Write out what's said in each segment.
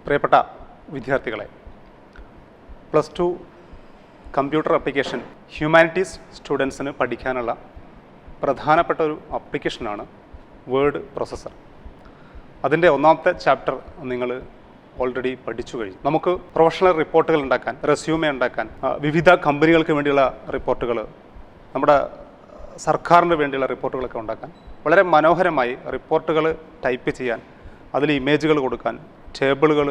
പ്രിയപ്പെട്ട വിദ്യാർത്ഥികളെ, +2 computer application humanities സ്റ്റുഡൻസിന് പഠിക്കാനുള്ള പ്രധാനപ്പെട്ട ഒരു ആപ്ലിക്കേഷനാണ് വേർഡ് പ്രോസസ്സർ. അതിൻ്റെ ഒന്നാമത്തെ ചാപ്റ്റർ നിങ്ങൾ ഓൾറെഡി പഠിച്ചു കഴിഞ്ഞു. നമുക്ക് പ്രൊഫഷണൽ റിപ്പോർട്ടുകൾ ഉണ്ടാക്കാൻ, റെസ്യൂമേ ഉണ്ടാക്കാൻ, വിവിധ കമ്പനികൾക്ക് വേണ്ടിയുള്ള റിപ്പോർട്ടുകൾ, നമ്മുടെ സർക്കാരിന് വേണ്ടിയുള്ള റിപ്പോർട്ടുകളൊക്കെ ഉണ്ടാക്കാൻ, വളരെ മനോഹരമായി റിപ്പോർട്ടുകൾ ടൈപ്പ് ചെയ്യാൻ, അതിൽ ഇമേജുകൾ കൊടുക്കാൻ, ടേബിളുകൾ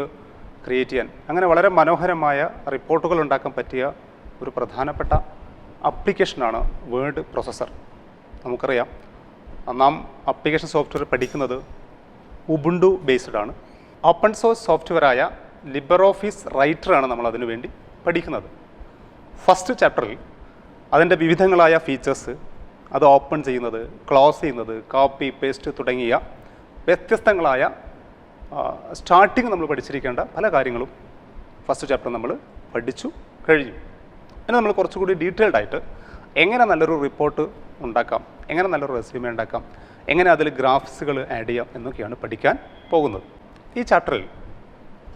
ക്രിയേറ്റ് ചെയ്യാൻ, അങ്ങനെ വളരെ മനോഹരമായ റിപ്പോർട്ടുകൾ ഉണ്ടാക്കാൻ പറ്റിയ ഒരു പ്രധാനപ്പെട്ട ആപ്ലിക്കേഷനാണ് വേർഡ് പ്രോസസ്സർ. നമുക്കറിയാം, നാം ആപ്ലിക്കേഷൻ സോഫ്റ്റ്വെയർ പഠിക്കുന്നത് ഉബുണ്ടു ബേസ്ഡ് ആണ്. ഓപ്പൺ സോഴ്സ് സോഫ്റ്റ്വെയറായ ലിബ്രിയോഫീസ് റൈറ്ററാണ് നമ്മൾ അതിനു വേണ്ടി പഠിക്കുന്നത്. ഫസ്റ്റ് ചാപ്റ്ററിൽ അതിൻ്റെ വിവിധങ്ങളായ ഫീച്ചേഴ്സ്, അത് ഓപ്പൺ ചെയ്യുന്നത്, ക്ലോസ് ചെയ്യുന്നത്, കോപ്പി പേസ്റ്റ് തുടങ്ങിയ വ്യത്യസ്തങ്ങളായ സ്റ്റാർട്ടിങ് നമ്മൾ പഠിച്ചിരിക്കേണ്ട പല കാര്യങ്ങളും ഫസ്റ്റ് ചാപ്റ്റർ നമ്മൾ പഠിച്ചു കഴിഞ്ഞു. പിന്നെ നമ്മൾ കുറച്ചുകൂടി ഡീറ്റെയിൽഡ് ആയിട്ട് എങ്ങനെ നല്ലൊരു റിപ്പോർട്ട് ഉണ്ടാക്കാം, എങ്ങനെ നല്ലൊരു റെസ്യൂമേ ഉണ്ടാക്കാം, എങ്ങനെ അതിൽ ഗ്രാഫിക്സുകൾ ആഡ് ചെയ്യാം എന്നൊക്കെയാണ് പഠിക്കാൻ പോകുന്നത്. ഈ ചാപ്റ്ററിൽ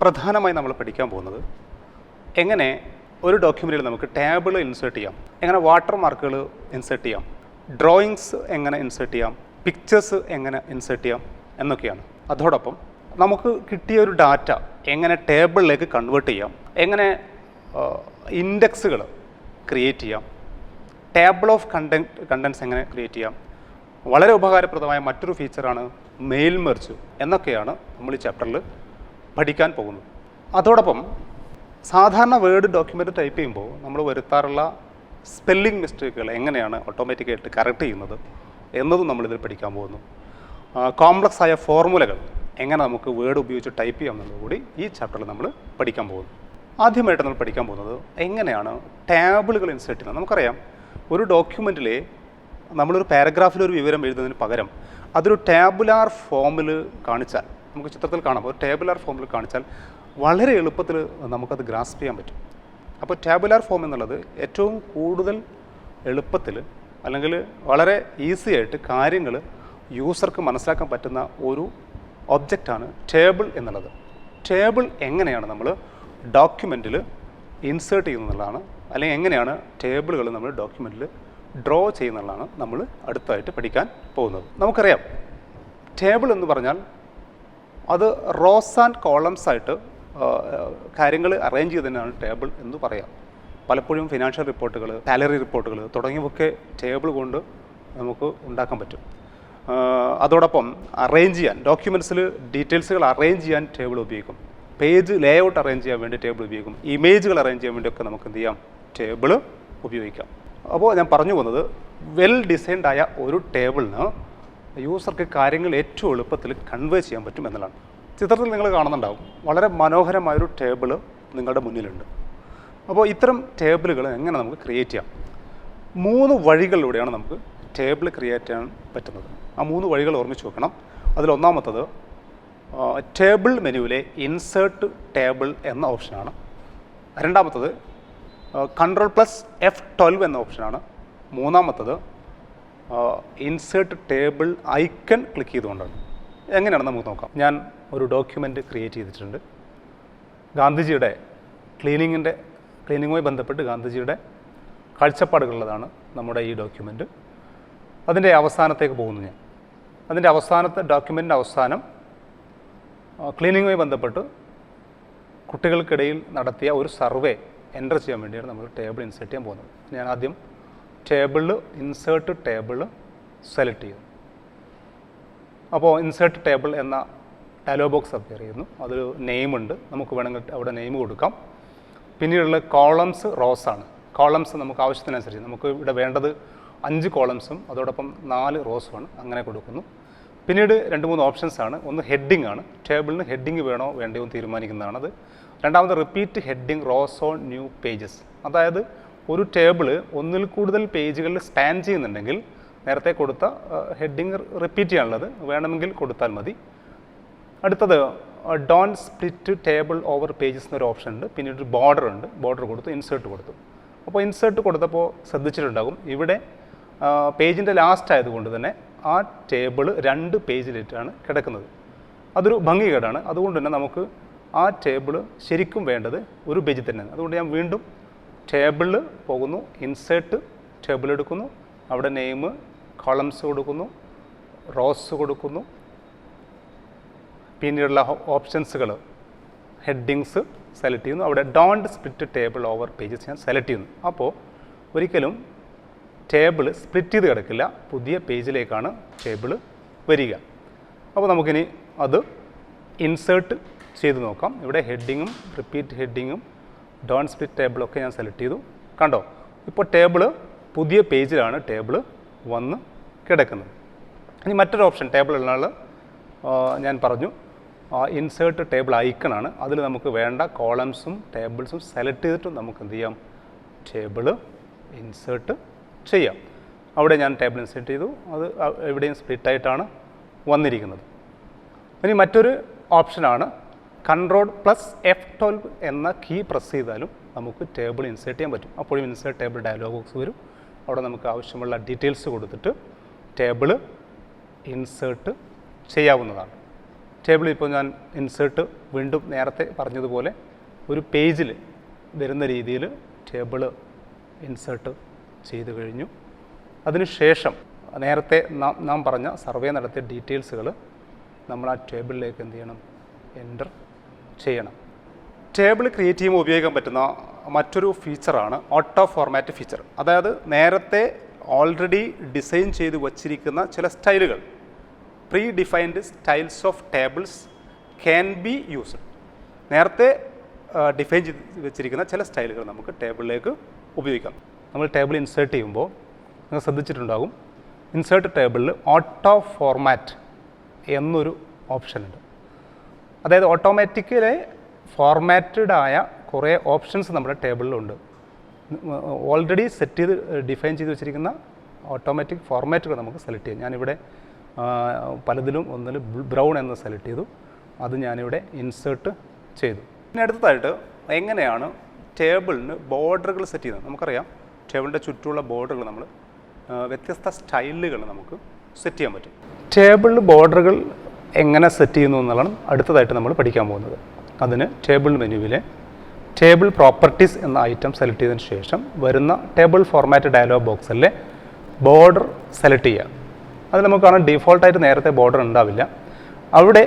പ്രധാനമായി നമ്മൾ പഠിക്കാൻ പോകുന്നത് എങ്ങനെ ഒരു ഡോക്യുമെൻറ്റിൽ നമുക്ക് ടേബിൾ ഇൻസേർട്ട് ചെയ്യാം, എങ്ങനെ വാട്ടർ മാർക്കുകൾ ഇൻസേർട്ട് ചെയ്യാം, ഡ്രോയിങ്സ് എങ്ങനെ ഇൻസേർട്ട് ചെയ്യാം, പിക്ചേഴ്സ് എങ്ങനെ ഇൻസേർട്ട് ചെയ്യാം എന്നൊക്കെയാണ്. അതോടൊപ്പം നമുക്ക് കിട്ടിയ ഒരു ഡാറ്റ എങ്ങനെ ടേബിളിലേക്ക് കൺവേർട്ട് ചെയ്യാം, എങ്ങനെ ഇൻഡെക്സുകൾ ക്രിയേറ്റ് ചെയ്യാം, ടേബിൾ ഓഫ് കണ്ടൻസ് എങ്ങനെ ക്രിയേറ്റ് ചെയ്യാം, വളരെ ഉപകാരപ്രദമായ മറ്റൊരു ഫീച്ചറാണ് മെയിൽ മെർജ് എന്നൊക്കെയാണ് നമ്മൾ ഈ ചാപ്റ്ററിൽ പഠിക്കാൻ പോകുന്നത്. അതോടൊപ്പം സാധാരണ വേർഡ് ഡോക്യുമെൻ്റ് ടൈപ്പ് ചെയ്യുമ്പോൾ നമ്മൾ വരുത്താറുള്ള സ്പെല്ലിംഗ് മിസ്റ്റേക്കുകൾ എങ്ങനെയാണ് ഓട്ടോമാറ്റിക്കായിട്ട് കറക്റ്റ് ചെയ്യുന്നത് എന്നതും നമ്മളിതിൽ പഠിക്കാൻ പോകുന്നു. കോംപ്ലക്സ് ആയ ഫോർമുലകൾ എങ്ങനെ നമുക്ക് വേർഡ് ഉപയോഗിച്ച് ടൈപ്പ് ചെയ്യാം എന്നുള്ളത് കൂടി ഈ ചാപ്റ്ററിൽ നമ്മൾ പഠിക്കാൻ പോകുന്നു. ആദ്യമായിട്ട് നമ്മൾ പഠിക്കാൻ പോകുന്നത് എങ്ങനെയാണ് ടേബിളുകൾ ഇൻസേർട്ട് ചെയ്യുന്നത്. നമുക്കറിയാം, ഒരു ഡോക്യുമെൻറ്റിലെ നമ്മളൊരു പാരഗ്രാഫിലൊരു വിവരം എഴുതുന്നതിന് പകരം അതൊരു ടേബുലാർ ഫോമിൽ കാണിച്ചാൽ, നമുക്ക് ചിത്രത്തിൽ കാണാം, ഒരു ടേബുലാർ ഫോമിൽ കാണിച്ചാൽ വളരെ എളുപ്പത്തിൽ നമുക്കത് ഗ്രാസ്പ് ചെയ്യാൻ പറ്റും. അപ്പോൾ ടേബുലാർ ഫോം എന്നുള്ളത് ഏറ്റവും കൂടുതൽ എളുപ്പത്തിൽ അല്ലെങ്കിൽ വളരെ ഈസി ആയിട്ട് കാര്യങ്ങൾ യൂസർക്ക് മനസ്സിലാക്കാൻ പറ്റുന്ന ഒരു ഒബ്ജക്റ്റാണ് ടേബിൾ എന്നുള്ളത്. ടേബിൾ എങ്ങനെയാണ് നമ്മൾ ഡോക്യുമെൻറ്റിൽ ഇൻസേർട്ട് ചെയ്യുന്നതെന്നുള്ളതാണ്, അല്ലെങ്കിൽ എങ്ങനെയാണ് ടേബിളുകൾ നമ്മൾ ഡോക്യുമെൻറ്റിൽ ഡ്രോ ചെയ്യുന്നതാണ് നമ്മൾ അടുത്തായിട്ട് പഠിക്കാൻ പോകുന്നത്. നമുക്കറിയാം, ടേബിൾ എന്ന് പറഞ്ഞാൽ അത് റോസ് ആൻഡ് കോളംസ് ആയിട്ട് കാര്യങ്ങൾ അറേഞ്ച് ചെയ്തതിനാണ് ടേബിൾ എന്ന് പറയാം. പലപ്പോഴും ഫിനാൻഷ്യൽ റിപ്പോർട്ടുകൾ, സാലറി റിപ്പോർട്ടുകൾ തുടങ്ങിയവയൊക്കെ ടേബിൾ കൊണ്ട് നമുക്ക് ഉണ്ടാക്കാൻ പറ്റും. അതോടൊപ്പം അറേഞ്ച് ചെയ്യാൻ, ഡോക്യുമെൻറ്റ്സിൽ ഡീറ്റെയിൽസുകൾ അറേഞ്ച് ചെയ്യാൻ ടേബിൾ ഉപയോഗിക്കും. പേജ് ലേഔട്ട് അറേഞ്ച് ചെയ്യാൻ വേണ്ടി ടേബിൾ ഉപയോഗിക്കും. ഇമേജുകൾ അറേഞ്ച് ചെയ്യാൻ വേണ്ടിയൊക്കെ നമുക്ക് എന്ത് ചെയ്യാം, ടേബിൾ ഉപയോഗിക്കാം. അപ്പോൾ ഞാൻ പറഞ്ഞു പോകുന്നത്, വെൽ ഡിസൈൻഡ് ആയ ഒരു ടേബിളിന് യൂസർക്ക് കാര്യങ്ങൾ ഏറ്റവും എളുപ്പത്തിൽ കൺവേ ചെയ്യാൻ പറ്റും എന്നുള്ളതാണ്. ചിത്രത്തിൽ നിങ്ങൾ കാണുന്നുണ്ടാവും, വളരെ മനോഹരമായൊരു ടേബിൾ നിങ്ങളുടെ മുന്നിലുണ്ട്. അപ്പോൾ ഇത്തരം ടേബിളുകൾ എങ്ങനെ നമുക്ക് ക്രിയേറ്റ് ചെയ്യാം? 3 വഴികളിലൂടെയാണ് നമുക്ക് ടേബിൾ ക്രിയേറ്റ് ചെയ്യാൻ പറ്റുന്നത്. ആ 3 വഴികൾ ഓർമ്മിച്ച് വെക്കണം. അതിലൊന്നാമത്തത് ടേബിൾ മെനുവിലെ ഇൻസേർട്ട് ടേബിൾ എന്ന ഓപ്ഷനാണ്. രണ്ടാമത്തത് Ctrl+F12 എന്ന ഓപ്ഷനാണ്. മൂന്നാമത്തത് ഇൻസേർട്ട് ടേബിൾ ഐക്കൺ ക്ലിക്ക് ചെയ്തുകൊണ്ടാണ്. എങ്ങനെയാണെന്ന് നമുക്ക് നോക്കാം. ഞാൻ ഒരു ഡോക്യുമെൻറ്റ് ക്രിയേറ്റ് ചെയ്തിട്ടുണ്ട്. ഗാന്ധിജിയുടെ ക്ലീനിങ്ങുമായി ബന്ധപ്പെട്ട് ഗാന്ധിജിയുടെ കാഴ്ചപ്പാടുകളുള്ളതാണ് നമ്മുടെ ഈ ഡോക്യുമെൻറ്റ്. അതിൻ്റെ അവസാനത്തേക്ക് പോകുന്നു ഞാൻ. അതിൻ്റെ അവസാനത്തെ ഡോക്യുമെൻറ്റിൻ്റെ അവസാനം ക്ലീനിങ്ങുമായി ബന്ധപ്പെട്ട് കുട്ടികൾക്കിടയിൽ നടത്തിയ ഒരു സർവേ എൻ്റർ ചെയ്യാൻ വേണ്ടിയാണ് നമ്മൾ ടേബിൾ ഇൻസേർട്ട് ചെയ്യാൻ പോകുന്നത്. ഞാൻ ആദ്യം ടേബിളിൽ ഇൻസേർട്ട് ടേബിൾ സെലക്ട് ചെയ്തു. അപ്പോൾ ഇൻസേർട്ട് ടേബിൾ എന്ന ഡയലോഗ് ബോക്സ് അപ്പിയർ ചെയ്യുന്നു. അതിൽ നെയിമുണ്ട്, നമുക്ക് വേണമെങ്കിൽ അവിടെ നെയിം കൊടുക്കാം. പിന്നീടുള്ള കോളംസ് റോസ് ആണ്. കോളംസ് നമുക്ക് ആവശ്യത്തിനനുസരിച്ച്, നമുക്ക് ഇവിടെ വേണ്ടത് 5 കോളംസും അതോടൊപ്പം 4 റോസുമാണ്, അങ്ങനെ കൊടുക്കുന്നു. പിന്നീട് 2-3 ഓപ്ഷൻസ് ആണ്. ഒന്ന് ഹെഡിങ് ആണ്, ടേബിളിന് ഹെഡിങ് വേണോ വേണ്ടയോ എന്ന് തീരുമാനിക്കുന്നതാണത്. രണ്ടാമത് repeat heading rose on new pages, അതായത് ഒരു ടേബിൾ ഒന്നിൽ കൂടുതൽ പേജുകളിൽ സ്പാൻ ചെയ്യുന്നുണ്ടെങ്കിൽ നേരത്തെ കൊടുത്ത ഹെഡിങ് റിപ്പീറ്റ് ചെയ്യാനുള്ളത് വേണമെങ്കിൽ കൊടുത്താൽ മതി. അടുത്തത് don't split table over pages എന്നൊരു ഓപ്ഷൻ ഉണ്ട്. പിന്നീട് ഒരു ബോർഡർ ഉണ്ട്, ബോർഡർ കൊടുത്തു, ഇൻസേർട്ട് കൊടുത്തു. അപ്പോൾ ഇൻസേർട്ട് കൊടുത്തപ്പോൾ ശ്രദ്ധിച്ചിട്ടുണ്ടാകും, ഇവിടെ പേജിൻ്റെ ലാസ്റ്റ് ആയതുകൊണ്ട് തന്നെ ആ ടേബിൾ 2 പേജിലിട്ടാണ് കിടക്കുന്നത്. അതൊരു ഭംഗികേടാണ്. അതുകൊണ്ട് തന്നെ നമുക്ക് ആ ടേബിൾ ശരിക്കും വേണ്ടത് ഒരു പേജിൽ തന്നെയാണ്. അതുകൊണ്ട് ഞാൻ വീണ്ടും ടേബിളിൽ പോകുന്നു, ഇൻസേർട്ട് ടേബിൾ എടുക്കുന്നു, അവിടെ നെയിം, കോളംസ് കൊടുക്കുന്നു, റോസ് കൊടുക്കുന്നു, പിന്നീടുള്ള ഓപ്ഷൻസുകൾ ഹെഡിങ്സ് സെലക്ട് ചെയ്യുന്നു, അവിടെ don't split table over pages ഞാൻ സെലക്ട് ചെയ്യുന്നു. അപ്പോൾ ഒരിക്കലും ടേബിൾ സ്പ്ലിറ്റ് ചെയ്ത് കിടക്കില്ല, പുതിയ പേജിലേക്കാണ് ടേബിൾ വരിക. അപ്പോൾ നമുക്കിനി അത് ഇൻസേർട്ട് ചെയ്ത് നോക്കാം. ഇവിടെ ഹെഡിങ്ങും റിപ്പീറ്റ് ഹെഡിങ്ങും ഡോണ്ട് സ്പ്ലിറ്റ് ടേബിളൊക്കെ ഞാൻ സെലക്ട് ചെയ്തു. കണ്ടോ, ഇപ്പോൾ ടേബിൾ പുതിയ പേജിലാണ് ടേബിൾ വന്ന് കിടക്കുന്നത്. ഇനി മറ്റൊരു ഓപ്ഷൻ ടേബിൾ ഉള്ള ഞാൻ പറഞ്ഞു ഇൻസേർട്ട് ടേബിൾ ഐക്കണാണ്. അതിൽ നമുക്ക് വേണ്ട കോളംസും ടേബിൾസും സെലക്ട് ചെയ്തിട്ട് നമുക്ക് എന്ത് ചെയ്യാം, ടേബിൾ ഇൻസേർട്ട് ചെയ്യാം. അവിടെ ഞാൻ ടേബിൾ ഇൻസേർട്ട് ചെയ്തു, അത് എവിടെയും സ്പ്ലിറ്റായിട്ടാണ് വന്നിരിക്കുന്നത്. ഇനി മറ്റൊരു ഓപ്ഷനാണ് Ctrl+F12 എന്ന കീ പ്രസ് ചെയ്താലും നമുക്ക് ടേബിൾ ഇൻസേർട്ട് ചെയ്യാൻ പറ്റും. അപ്പോഴും ഇൻസേർട്ട് ടേബിൾ ഡയലോഗ് ബോക്സ് വരും. അവിടെ നമുക്ക് ആവശ്യമുള്ള ഡീറ്റെയിൽസ് കൊടുത്തിട്ട് ടേബിൾ ഇൻസേർട്ട് ചെയ്യാവുന്നതാണ്. ടേബിൾ ഇപ്പോൾ ഞാൻ ഇൻസേർട്ട് വീണ്ടും നേരത്തെ പറഞ്ഞതുപോലെ ഒരു പേജിൽ വരുന്ന രീതിയിൽ ടേബിൾ ഇൻസേർട്ട് ചെയ്ത് കഴിഞ്ഞു. അതിനുശേഷം നേരത്തെ നാം പറഞ്ഞ സർവേ നടത്തിയ ഡീറ്റെയിൽസുകൾ നമ്മൾ ആ ടേബിളിലേക്ക് എന്ത് ചെയ്യണം, എൻ്റർ ചെയ്യണം. ടേബിൾ ക്രിയേറ്റ് ചെയ്യുമ്പോൾ ഉപയോഗിക്കാൻ പറ്റുന്ന മറ്റൊരു ഫീച്ചറാണ് ഓട്ടോ ഫോർമാറ്റ് ഫീച്ചർ. അതായത് നേരത്തെ ഓൾറെഡി ഡിസൈൻ ചെയ്ത് വച്ചിരിക്കുന്ന ചില സ്റ്റൈലുകൾ, pre defined styles of tables can be used. നേരത്തെ ഡിഫൈൻ ചെയ്ത് വെച്ചിരിക്കുന്ന ചില സ്റ്റൈലുകൾ നമുക്ക് ടേബിളിലേക്ക് ഉപയോഗിക്കാം. നമ്മൾ ടേബിൾ ഇൻസേർട്ട് ചെയ്യുമ്പോൾ നിങ്ങൾ ശ്രദ്ധിച്ചിട്ടുണ്ടാകും, ഇൻസേർട്ട് ടേബിളിൽ ഓട്ടോ ഫോർമാറ്റ് എന്നൊരു ഓപ്ഷൻ ഉണ്ട്. അതായത് ഓട്ടോമാറ്റിക്കലി ഫോർമാറ്റഡ് ആയ കുറേ ഓപ്ഷൻസ് നമ്മുടെ ടേബിളിലുണ്ട്. ഓൾറെഡി സെറ്റ് ചെയ്ത് ഡിഫൈൻ ചെയ്ത് വെച്ചിരിക്കുന്ന ഓട്ടോമാറ്റിക് ഫോർമാറ്റുകൾ നമുക്ക് സെലക്ട് ചെയ്യാം. ഞാനിവിടെ പലതിലും ഒന്നിൽ ബ്രൗൺ എന്ന് സെലക്ട് ചെയ്തു, അത് ഞാനിവിടെ ഇൻസേർട്ട് ചെയ്തു. പിന്നെ അടുത്തതായിട്ട് എങ്ങനെയാണ് ടേബിളിന് ബോർഡറുകൾ സെറ്റ് ചെയ്യുന്നത്. നമുക്കറിയാം ടേബിളിൻ്റെ ചുറ്റുമുള്ള ബോർഡറുകൾ നമ്മൾ വ്യത്യസ്ത സ്റ്റൈലുകൾ നമുക്ക് സെറ്റ് ചെയ്യാൻ പറ്റും. ടേബിളിൽ ബോർഡറുകൾ എങ്ങനെ സെറ്റ് ചെയ്യുന്നു എന്നുള്ളതാണ് അടുത്തതായിട്ട് നമ്മൾ പഠിക്കാൻ പോകുന്നത്. അതിന് ടേബിൾ മെനുവിലെ ടേബിൾ പ്രോപ്പർട്ടീസ് എന്ന ഐറ്റം സെലക്ട് ചെയ്തതിന് ശേഷം വരുന്ന ടേബിൾ ഫോർമാറ്റ് ഡയലോഗ് ബോക്സിലെ ബോർഡർ സെലക്ട് ചെയ്യുക. അത് നമുക്ക് കാണാം ഡീഫോൾട്ടായിട്ട് നേരത്തെ ബോർഡർ ഉണ്ടാവില്ല. അവിടെ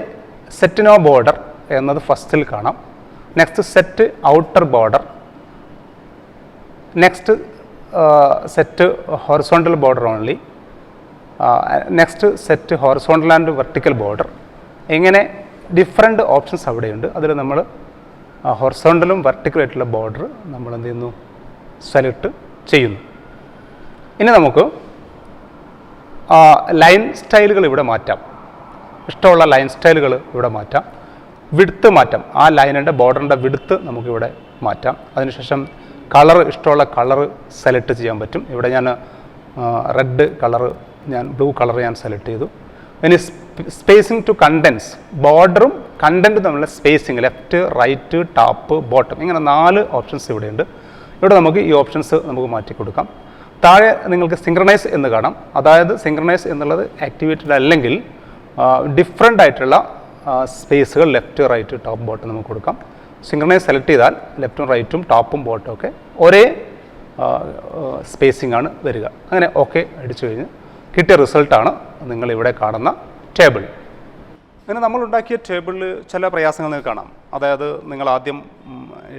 സെറ്റ് നോ ബോർഡർ എന്നത് ഫസ്റ്റിൽ കാണാം. Next set outer border, next set horizontal border only, next set horizontal and vertical border. ഇങ്ങനെ ഡിഫറെൻറ്റ് ഓപ്ഷൻസ് അവിടെയുണ്ട്. അതിൽ നമ്മൾ ഹൊറിസോണ്ടലും വെർട്ടിക്കലായിട്ടുള്ള ബോർഡർ നമ്മൾ എന്ത് ചെയ്യുന്നു, സെലക്ട് ചെയ്യുന്നു. ഇനി നമുക്ക് ലൈൻ സ്റ്റൈലുകൾ ഇവിടെ മാറ്റാം. ഇഷ്ടമുള്ള ലൈൻ സ്റ്റൈലുകൾ ഇവിടെ മാറ്റാം. വിഡ്ത്ത് മാറ്റാം, ആ ലൈനിൻ്റെ ബോർഡറിൻ്റെ വിഡ്ത്ത് നമുക്കിവിടെ മാറ്റാം. അതിനുശേഷം കളർ, ഇഷ്ടമുള്ള കളർ സെലക്ട് ചെയ്യാൻ പറ്റും. ഇവിടെ ഞാൻ റെഡ് കളർ, ബ്ലൂ കളർ ഞാൻ സെലക്ട് ചെയ്തു. ഇനി സ്പേസിങ് ടു കണ്ടൻസ്, ബോർഡറും കണ്ടൻറ്റും തമ്മിലുള്ള spacing, left, right, top, bottom, ഇങ്ങനെ 4 ഓപ്ഷൻസ് ഇവിടെയുണ്ട്. ഇവിടെ നമുക്ക് ഈ ഓപ്ഷൻസ് നമുക്ക് മാറ്റി കൊടുക്കാം. താഴെ നിങ്ങൾക്ക് സിങ്ക്രണൈസ് എന്ന് കാണാം. അതായത് സിങ്ക്രണൈസ് എന്നുള്ളത് ആക്ടിവേറ്റഡ് അല്ലെങ്കിൽ ഡിഫറെൻ്റ് ആയിട്ടുള്ള സ്പേസുകൾ ലെഫ്റ്റ്, റൈറ്റ്, ടോപ്പ്, ബോട്ടം നമുക്ക് കൊടുക്കാം. സിങ്ക്രണൈസ് സെലക്ട് ചെയ്താൽ ലെഫ്റ്റും റൈറ്റും ടോപ്പും ബോട്ടും ഒക്കെ ഒരേ സ്പേസിംഗ് ആണ് വരിക. അങ്ങനെ ഓക്കെ അടിച്ചു കഴിഞ്ഞ് കിട്ടിയ റിസൾട്ടാണ് നിങ്ങളിവിടെ കാണുന്ന ടേബിൾ. അങ്ങനെ നമ്മളുണ്ടാക്കിയ ടേബിളിൽ ചില പ്രയാസങ്ങൾ നിങ്ങൾക്ക് കാണാം. അതായത് നിങ്ങൾ ആദ്യം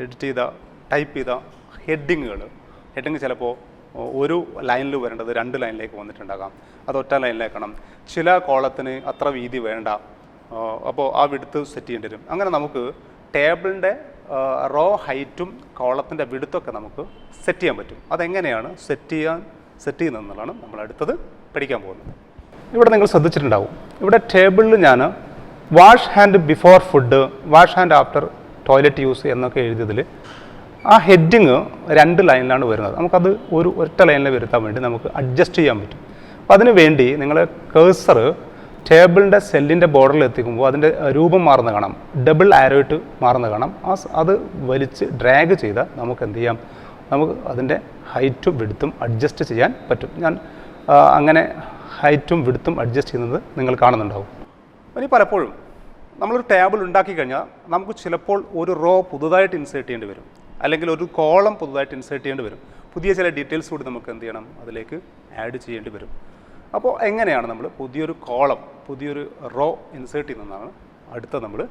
എഡിറ്റ് ചെയ്ത, ടൈപ്പ് ചെയ്ത ഹെഡിങ് ചിലപ്പോൾ ഒരു ലൈനിൽ വരേണ്ടത് 2 ലൈനിലേക്ക് വന്നിട്ടുണ്ടാകാം. അത് ഒറ്റ ലൈനിലേക്കണം. ചില കോളത്തിന് അത്ര വീതി വേണ്ട, അപ്പോൾ ആ വിഡ്ത്ത് സെറ്റ് ചെയ്യേണ്ടി വരും. അങ്ങനെ നമുക്ക് ടേബിളിൻ്റെ റോ ഹൈറ്റും കോളത്തിൻ്റെ വിഡ്ത്തൊക്കെ നമുക്ക് സെറ്റ് ചെയ്യാൻ പറ്റും. അതെങ്ങനെയാണ് സെറ്റ് ചെയ്യുന്നതെന്നുള്ളതാണ് നമ്മൾ അടുത്തത് പഠിക്കാൻ പോകുന്നത്. ഇവിടെ നിങ്ങൾ ശ്രദ്ധിച്ചിട്ടുണ്ടാവും, ഇവിടെ ടേബിളിൽ ഞാൻ wash hand before food, wash hand after toilet use എന്നൊക്കെ എഴുതിയതിൽ ആ ഹെഡിങ് 2 ലൈനിലാണ് വരുന്നത്. നമുക്കത് ഒറ്റ ലൈനിൽ വരുത്താൻ വേണ്ടി നമുക്ക് അഡ്ജസ്റ്റ് ചെയ്യാൻ പറ്റും. അപ്പോൾ അതിന് വേണ്ടി നിങ്ങൾ കേഴ്സർ ടേബിളിൻ്റെ സെല്ലിൻ്റെ ബോർഡറിൽ എത്തിക്കുമ്പോൾ അതിൻ്റെ രൂപം മാറുന്ന കാണാം, ഡബിൾ ആരോയിട്ട് മാറുന്ന കാണാം. അത് വലിച്ച് ഡ്രാഗ് ചെയ്താൽ നമുക്ക് എന്ത് ചെയ്യാം, നമുക്ക് അതിൻ്റെ ഹൈറ്റും വിഡ്ത്തും അഡ്ജസ്റ്റ് ചെയ്യാൻ പറ്റും. ഞാൻ അങ്ങനെ ഹൈറ്റും വിഡ്ത്തും അഡ്ജസ്റ്റ് ചെയ്യുന്നത് നിങ്ങൾ കാണുന്നുണ്ടാവും. ഇനി പലപ്പോഴും നമ്മളൊരു ടേബിൾ ഉണ്ടാക്കി കഴിഞ്ഞാൽ നമുക്ക് ചിലപ്പോൾ ഒരു റോ പുതുതായിട്ട് ഇൻസേർട്ട് ചെയ്യേണ്ടി വരും, അല്ലെങ്കിൽ ഒരു കോളം പുതുതായിട്ട് ഇൻസേർട്ട് ചെയ്യേണ്ടി വരും. പുതിയ ചില ഡീറ്റെയിൽസ് കൂടി നമുക്ക് എന്ത് ചെയ്യണം, അതിലേക്ക് ആഡ് ചെയ്യേണ്ടി വരും. അപ്പോൾ എങ്ങനെയാണ് നമ്മൾ പുതിയൊരു കോളം, പുതിയൊരു റോ ഇൻസേർട്ട് ചെയ്യുന്നതാണ് അടുത്ത നമ്മൾ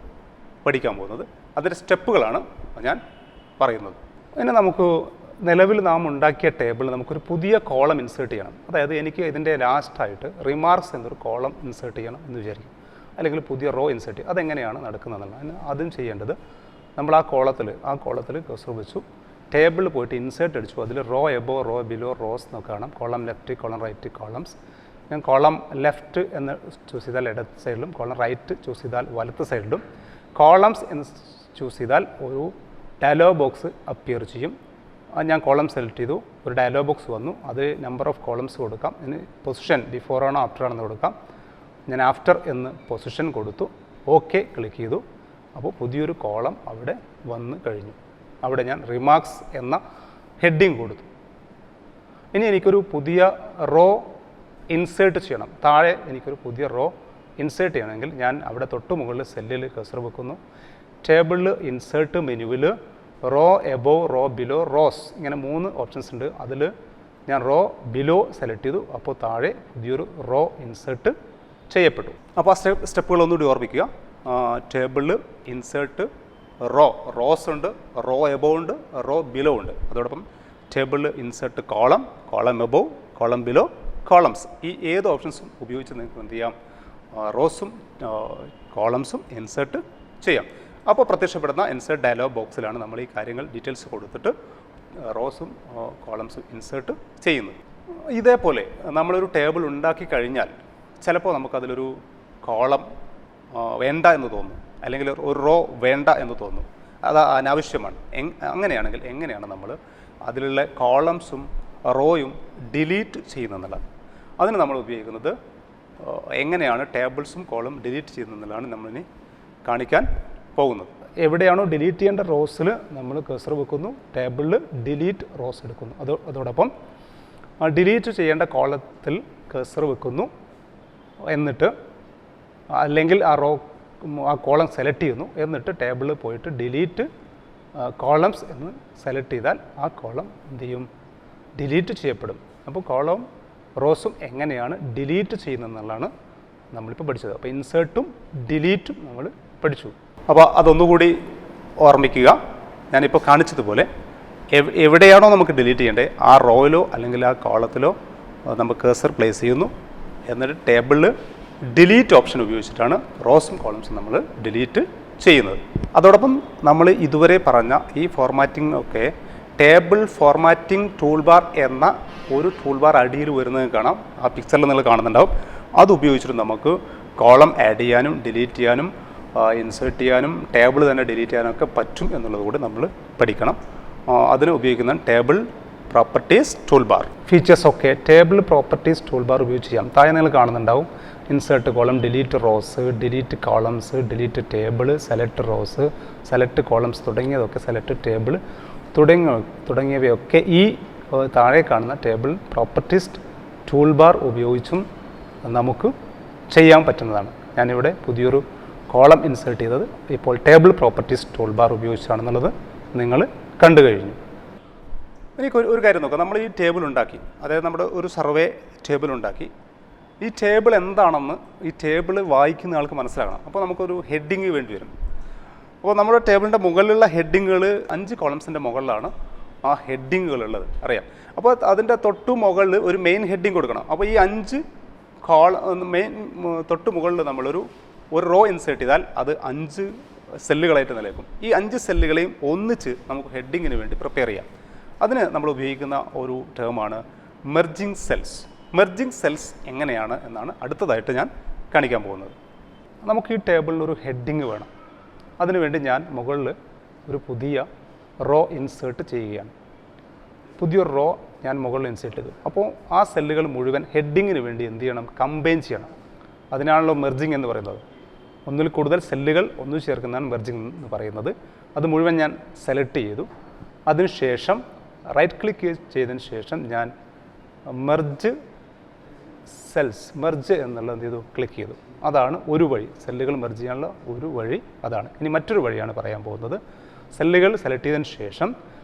പഠിക്കാൻ പോകുന്നത്. അതിൻ്റെ സ്റ്റെപ്പുകളാണ് ഞാൻ പറയുന്നത്. പിന്നെ നമുക്ക് നിലവിൽ നാം ഉണ്ടാക്കിയ ടേബിൾ നമുക്കൊരു പുതിയ കോളം ഇൻസേർട്ട് ചെയ്യണം. അതായത് എനിക്ക് ഇതിൻ്റെ ലാസ്റ്റായിട്ട് റിമാർക്സ് എന്നൊരു കോളം ഇൻസേർട്ട് ചെയ്യണം എന്ന് വിചാരിക്കും, അല്ലെങ്കിൽ പുതിയ റോ ഇൻസേർട്ട് ചെയ്യും. അതെങ്ങനെയാണ് നടക്കുന്നതെന്നുള്ളത് ആദ്യം ചെയ്യേണ്ടത്, നമ്മൾ ആ കോളത്തിൽ കഴ്സർ വെച്ചു, ടേബിളിൽ പോയിട്ട് ഇൻസേർട്ട് അടിച്ചു. അതിൽ row above, row below, rows എന്നൊക്കെ കാണാം. Column left, column right, columns. ഞാൻ കോളം ലെഫ്റ്റ് എന്ന് ചൂസ് ചെയ്താൽ ഇടത്ത് സൈഡിലും, കോളം റൈറ്റ് ചൂസ് ചെയ്താൽ വലത്ത് സൈഡിലും, കോളംസ് എന്ന് ചൂസ് ചെയ്താൽ ഒരു ഡയലോഗ് ബോക്സ് അപ്പിയർ ചെയ്യും. ഞാൻ കോളം സെലക്ട് ചെയ്തു, ഒരു ഡയലോഗ് ബോക്സ് വന്നു. അത് നമ്പർ ഓഫ് കോളംസ് കൊടുക്കാം. ഇതിന് പൊസിഷൻ ബിഫോർ ആണോ ആഫ്റ്റർ ആണെന്ന് കൊടുക്കാം. ഞാൻ ആഫ്റ്റർ എന്ന് പൊസിഷൻ കൊടുത്തു, ഓക്കെ ക്ലിക്ക് ചെയ്തു. അപ്പോൾ പുതിയൊരു കോളം അവിടെ വന്ന് കഴിഞ്ഞു. അവിടെ ഞാൻ റിമാർക്സ് എന്ന ഹെഡിങ് കൊടുത്തു. ഇനി എനിക്കൊരു പുതിയ റോ ഇൻസേർട്ട് ചെയ്യണം. താഴെ എനിക്കൊരു പുതിയ റോ ഇൻസേർട്ട് ചെയ്യണമെങ്കിൽ ഞാൻ അവിടെ തൊട്ട് മുകളിൽ സെല്ലിൽ കഴ്സർ വെക്കുന്നു. ടേബിളിൽ ഇൻസേർട്ട് മെനുവിൽ row above, row below, rows, ഇങ്ങനെ 3 ഓപ്ഷൻസ് ഉണ്ട്. അതിൽ ഞാൻ റോ ബിലോ സെലക്ട് ചെയ്തു. അപ്പോൾ താഴെ പുതിയൊരു റോ ഇൻസേർട്ട് ചെയ്യപ്പെട്ടു. അപ്പോൾ ആ സ്റ്റെപ്പുകളൊന്നുകൂടി ഓർമ്മിക്കുക. ടേബിളിൽ ഇൻസേർട്ട് റോസ് ഉണ്ട്, റോ എബോവ് ഉണ്ട്, റോ ബിലോ ഉണ്ട്. അതോടൊപ്പം ടേബിളിൽ insert column, column above, column below, columns. ഈ ഏത് ഓപ്ഷൻസും ഉപയോഗിച്ച് നിങ്ങൾക്ക് എന്ത് ചെയ്യാം, റോസും കോളംസും ഇൻസേർട്ട് ചെയ്യാം. അപ്പോൾ പ്രത്യക്ഷപ്പെടുന്ന ഇൻസേർട്ട് ഡയലോഗ് ബോക്സിലാണ് നമ്മൾ ഈ കാര്യങ്ങൾ ഡീറ്റെയിൽസ് കൊടുത്തിട്ട് റോസും കോളംസും ഇൻസേർട്ട് ചെയ്യുന്നത്. ഇതേപോലെ നമ്മളൊരു ടേബിൾ ഉണ്ടാക്കി കഴിഞ്ഞാൽ ചിലപ്പോൾ നമുക്കതിലൊരു കോളം വേണ്ട എന്ന് തോന്നും, അല്ലെങ്കിൽ ഒരു റോ വേണ്ട എന്ന് തോന്നും. അത് അനാവശ്യമാണ്. അങ്ങനെയാണെങ്കിൽ എങ്ങനെയാണ് നമ്മൾ അതിലുള്ള കോളംസും റോയും ഡിലീറ്റ് ചെയ്യുന്നതെന്നുള്ളത്. അതിന് നമ്മൾ ഉപയോഗിക്കുന്നത് എങ്ങനെയാണ് ടേബിൾസും കോളം ഡിലീറ്റ് ചെയ്യുന്നതെന്നുള്ളതാണ് നമ്മളിനി കാണിക്കാൻ പോകുന്നത്. എവിടെയാണോ ഡിലീറ്റ് ചെയ്യേണ്ട റോസിൽ നമ്മൾ കഴ്സർ വെക്കുന്നു, ടേബിളിൽ ഡിലീറ്റ് റോസ് എടുക്കുന്നു. അതോടൊപ്പം ഡിലീറ്റ് ചെയ്യേണ്ട കോളത്തിൽ കഴ്സർ വെക്കുന്നു. എന്നിട്ട് അല്ലെങ്കിൽ ആ കോളം സെലക്ട് ചെയ്യുന്നു. എന്നിട്ട് ടേബിളിൽ പോയിട്ട് ഡിലീറ്റ് കോളംസ് എന്ന് സെലക്ട് ചെയ്താൽ ആ കോളം എന്ത് ചെയ്യും, ഡിലീറ്റ് ചെയ്യപ്പെടും. അപ്പോൾ കോളവും റോസും എങ്ങനെയാണ് ഡിലീറ്റ് ചെയ്യുന്നതെന്നുള്ളതാണ് നമ്മളിപ്പോൾ പഠിച്ചത്. അപ്പോൾ ഇൻസേർട്ടും ഡിലീറ്റും നമ്മൾ പഠിച്ചു. അപ്പോൾ അതൊന്നുകൂടി ഓർമ്മിക്കുക. ഞാനിപ്പോൾ കാണിച്ചതുപോലെ എവിടെയാണോ നമുക്ക് ഡിലീറ്റ് ചെയ്യേണ്ടത് ആ റോയിലോ അല്ലെങ്കിൽ ആ കോളത്തിലോ നമുക്ക് കഴ്സർ പ്ലേസ് ചെയ്യുന്നു. എന്നിട്ട് ടേബിളിൽ ഡിലീറ്റ് ഓപ്ഷൻ ഉപയോഗിച്ചിട്ടാണ് റോസും കോളംസും നമ്മൾ ഡിലീറ്റ് ചെയ്യുന്നത്. അതോടൊപ്പം നമ്മൾ ഇതുവരെ പറഞ്ഞ ഈ ഫോർമാറ്റിംഗ് ഒക്കെ ടേബിൾ ഫോർമാറ്റിംഗ് ടൂൾ ബാർ എന്ന ഒരു ടൂൾ ബാർ അടിയിൽ വരുന്നത് കാണാം. ആ പിക്ചറിൽ നിങ്ങൾ കാണുന്നുണ്ടാവും. അത് ഉപയോഗിച്ചിട്ട് നമുക്ക് കോളം ആഡ് ചെയ്യാനും ഡിലീറ്റ് ചെയ്യാനും ഇൻസേർട്ട് ചെയ്യാനും ടേബിൾ തന്നെ ഡിലീറ്റ് ചെയ്യാനൊക്കെ പറ്റും എന്നുള്ളത് കൂടി നമ്മൾ പഠിക്കണം. അതിന് ഉപയോഗിക്കുന്ന table properties tool bar features ഒക്കെ ടേബിൾ പ്രോപ്പർട്ടീസ് ടൂൾ ബാർ ഉപയോഗിച്ച് ചെയ്യാം. താഴെ നിങ്ങൾ കാണുന്നുണ്ടാവും insert column, delete rows, delete columns, delete table, select rows, select columns തുടങ്ങിയതൊക്കെ, സെലക്ട് ടേബിൾ തുടങ്ങിയവയൊക്കെ ഈ താഴെ കാണുന്ന ടേബിൾ പ്രോപ്പർട്ടീസ് ടൂൾ ബാർ ഉപയോഗിച്ചും നമുക്ക് ചെയ്യാൻ പറ്റുന്നതാണ്. ഞാനിവിടെ പുതിയൊരു കോളം ഇൻസേർട്ട് ചെയ്തത് ഇപ്പോൾ ടേബിൾ പ്രോപ്പർട്ടീസ് ടൂൾ ബാർ ഉപയോഗിച്ചാണെന്നുള്ളത് നിങ്ങൾ കണ്ടു കഴിഞ്ഞു. എനിക്ക് ഒരു കാര്യം നോക്കാം. നമ്മൾ ഈ ടേബിൾ ഉണ്ടാക്കി, അതായത് നമ്മുടെ ഒരു സർവേ ടേബിൾ ഉണ്ടാക്കി. ഈ ടേബിൾ എന്താണെന്ന് ഈ ടേബിൾ വായിക്കുന്ന ആൾക്ക് മനസ്സിലാക്കണം. അപ്പോൾ നമുക്കൊരു ഹെഡിങ് വേണ്ടി വരും. അപ്പോൾ നമ്മുടെ ടേബിളിൻ്റെ മുകളിലുള്ള ഹെഡിങ്ങുകൾ 5 കോളംസിൻ്റെ മുകളിലാണ് ആ ഹെഡിങ്ങുകളുള്ളത്, അറിയാം. അപ്പോൾ അതിൻ്റെ തൊട്ട് മുകളിൽ ഒരു മെയിൻ ഹെഡിങ് കൊടുക്കണം. അപ്പോൾ ഈ 5 മെയിൻ തൊട്ട് മുകളിൽ നമ്മളൊരു റോ ഇൻസേർട്ട് ചെയ്താൽ അത് 5 സെല്ലുകളായിട്ട് നിലനിൽക്കും. ഈ 5 സെല്ലുകളെയും ഒന്നിച്ച് നമുക്ക് ഹെഡിങ്ങിന് വേണ്ടി പ്രിപ്പയർ ചെയ്യാം. അതിന് നമ്മൾ ഉപയോഗിക്കുന്ന ഒരു ടേമാണ് മെർജിങ് സെൽസ്. മെർജിങ് സെൽസ് എങ്ങനെയാണ് എന്നാണ് അടുത്തതായിട്ട് ഞാൻ കാണിക്കാൻ പോകുന്നത്. നമുക്ക് ഈ ടേബിളിൽ ഒരു ഹെഡിങ് വേണം. അതിനുവേണ്ടി ഞാൻ മുകളിൽ ഒരു പുതിയ റോ ഇൻസേർട്ട് ചെയ്യുകയാണ്. പുതിയൊരു റോ ഞാൻ മുകളിൽ ഇൻസേർട്ട് ചെയ്തു. അപ്പോൾ ആ സെല്ലുകൾ മുഴുവൻ ഹെഡിങ്ങിന് വേണ്ടി എന്ത് ചെയ്യണം, കമ്പൈൻ ചെയ്യണം. അതിനാണല്ലോ മെർജിങ് എന്ന് പറയുന്നത്. ഒന്നിൽ കൂടുതൽ സെല്ലുകൾ ഒന്നിച്ച് ചേർക്കുന്നതാണ് മെർജിങ് എന്ന് പറയുന്നത്. അത് മുഴുവൻ ഞാൻ സെലക്ട് ചെയ്തു. അതിനുശേഷം റൈറ്റ് ക്ലിക്ക് ചെയ്തതിന് ശേഷം ഞാൻ മെർജ് സെൽസ് മെർജ് എന്നുള്ള എന്ത് ചെയ്തു ക്ലിക്ക് ചെയ്തു. അതാണ് ഒരു വഴി, സെല്ലുകൾ മെർജ് ചെയ്യാനുള്ള ഒരു വഴി അതാണ്. ഇനി മറ്റൊരു വഴിയാണ് പറയാൻ പോകുന്നത്. സെല്ലുകൾ സെലക്ട് ചെയ്തതിന് ശേഷം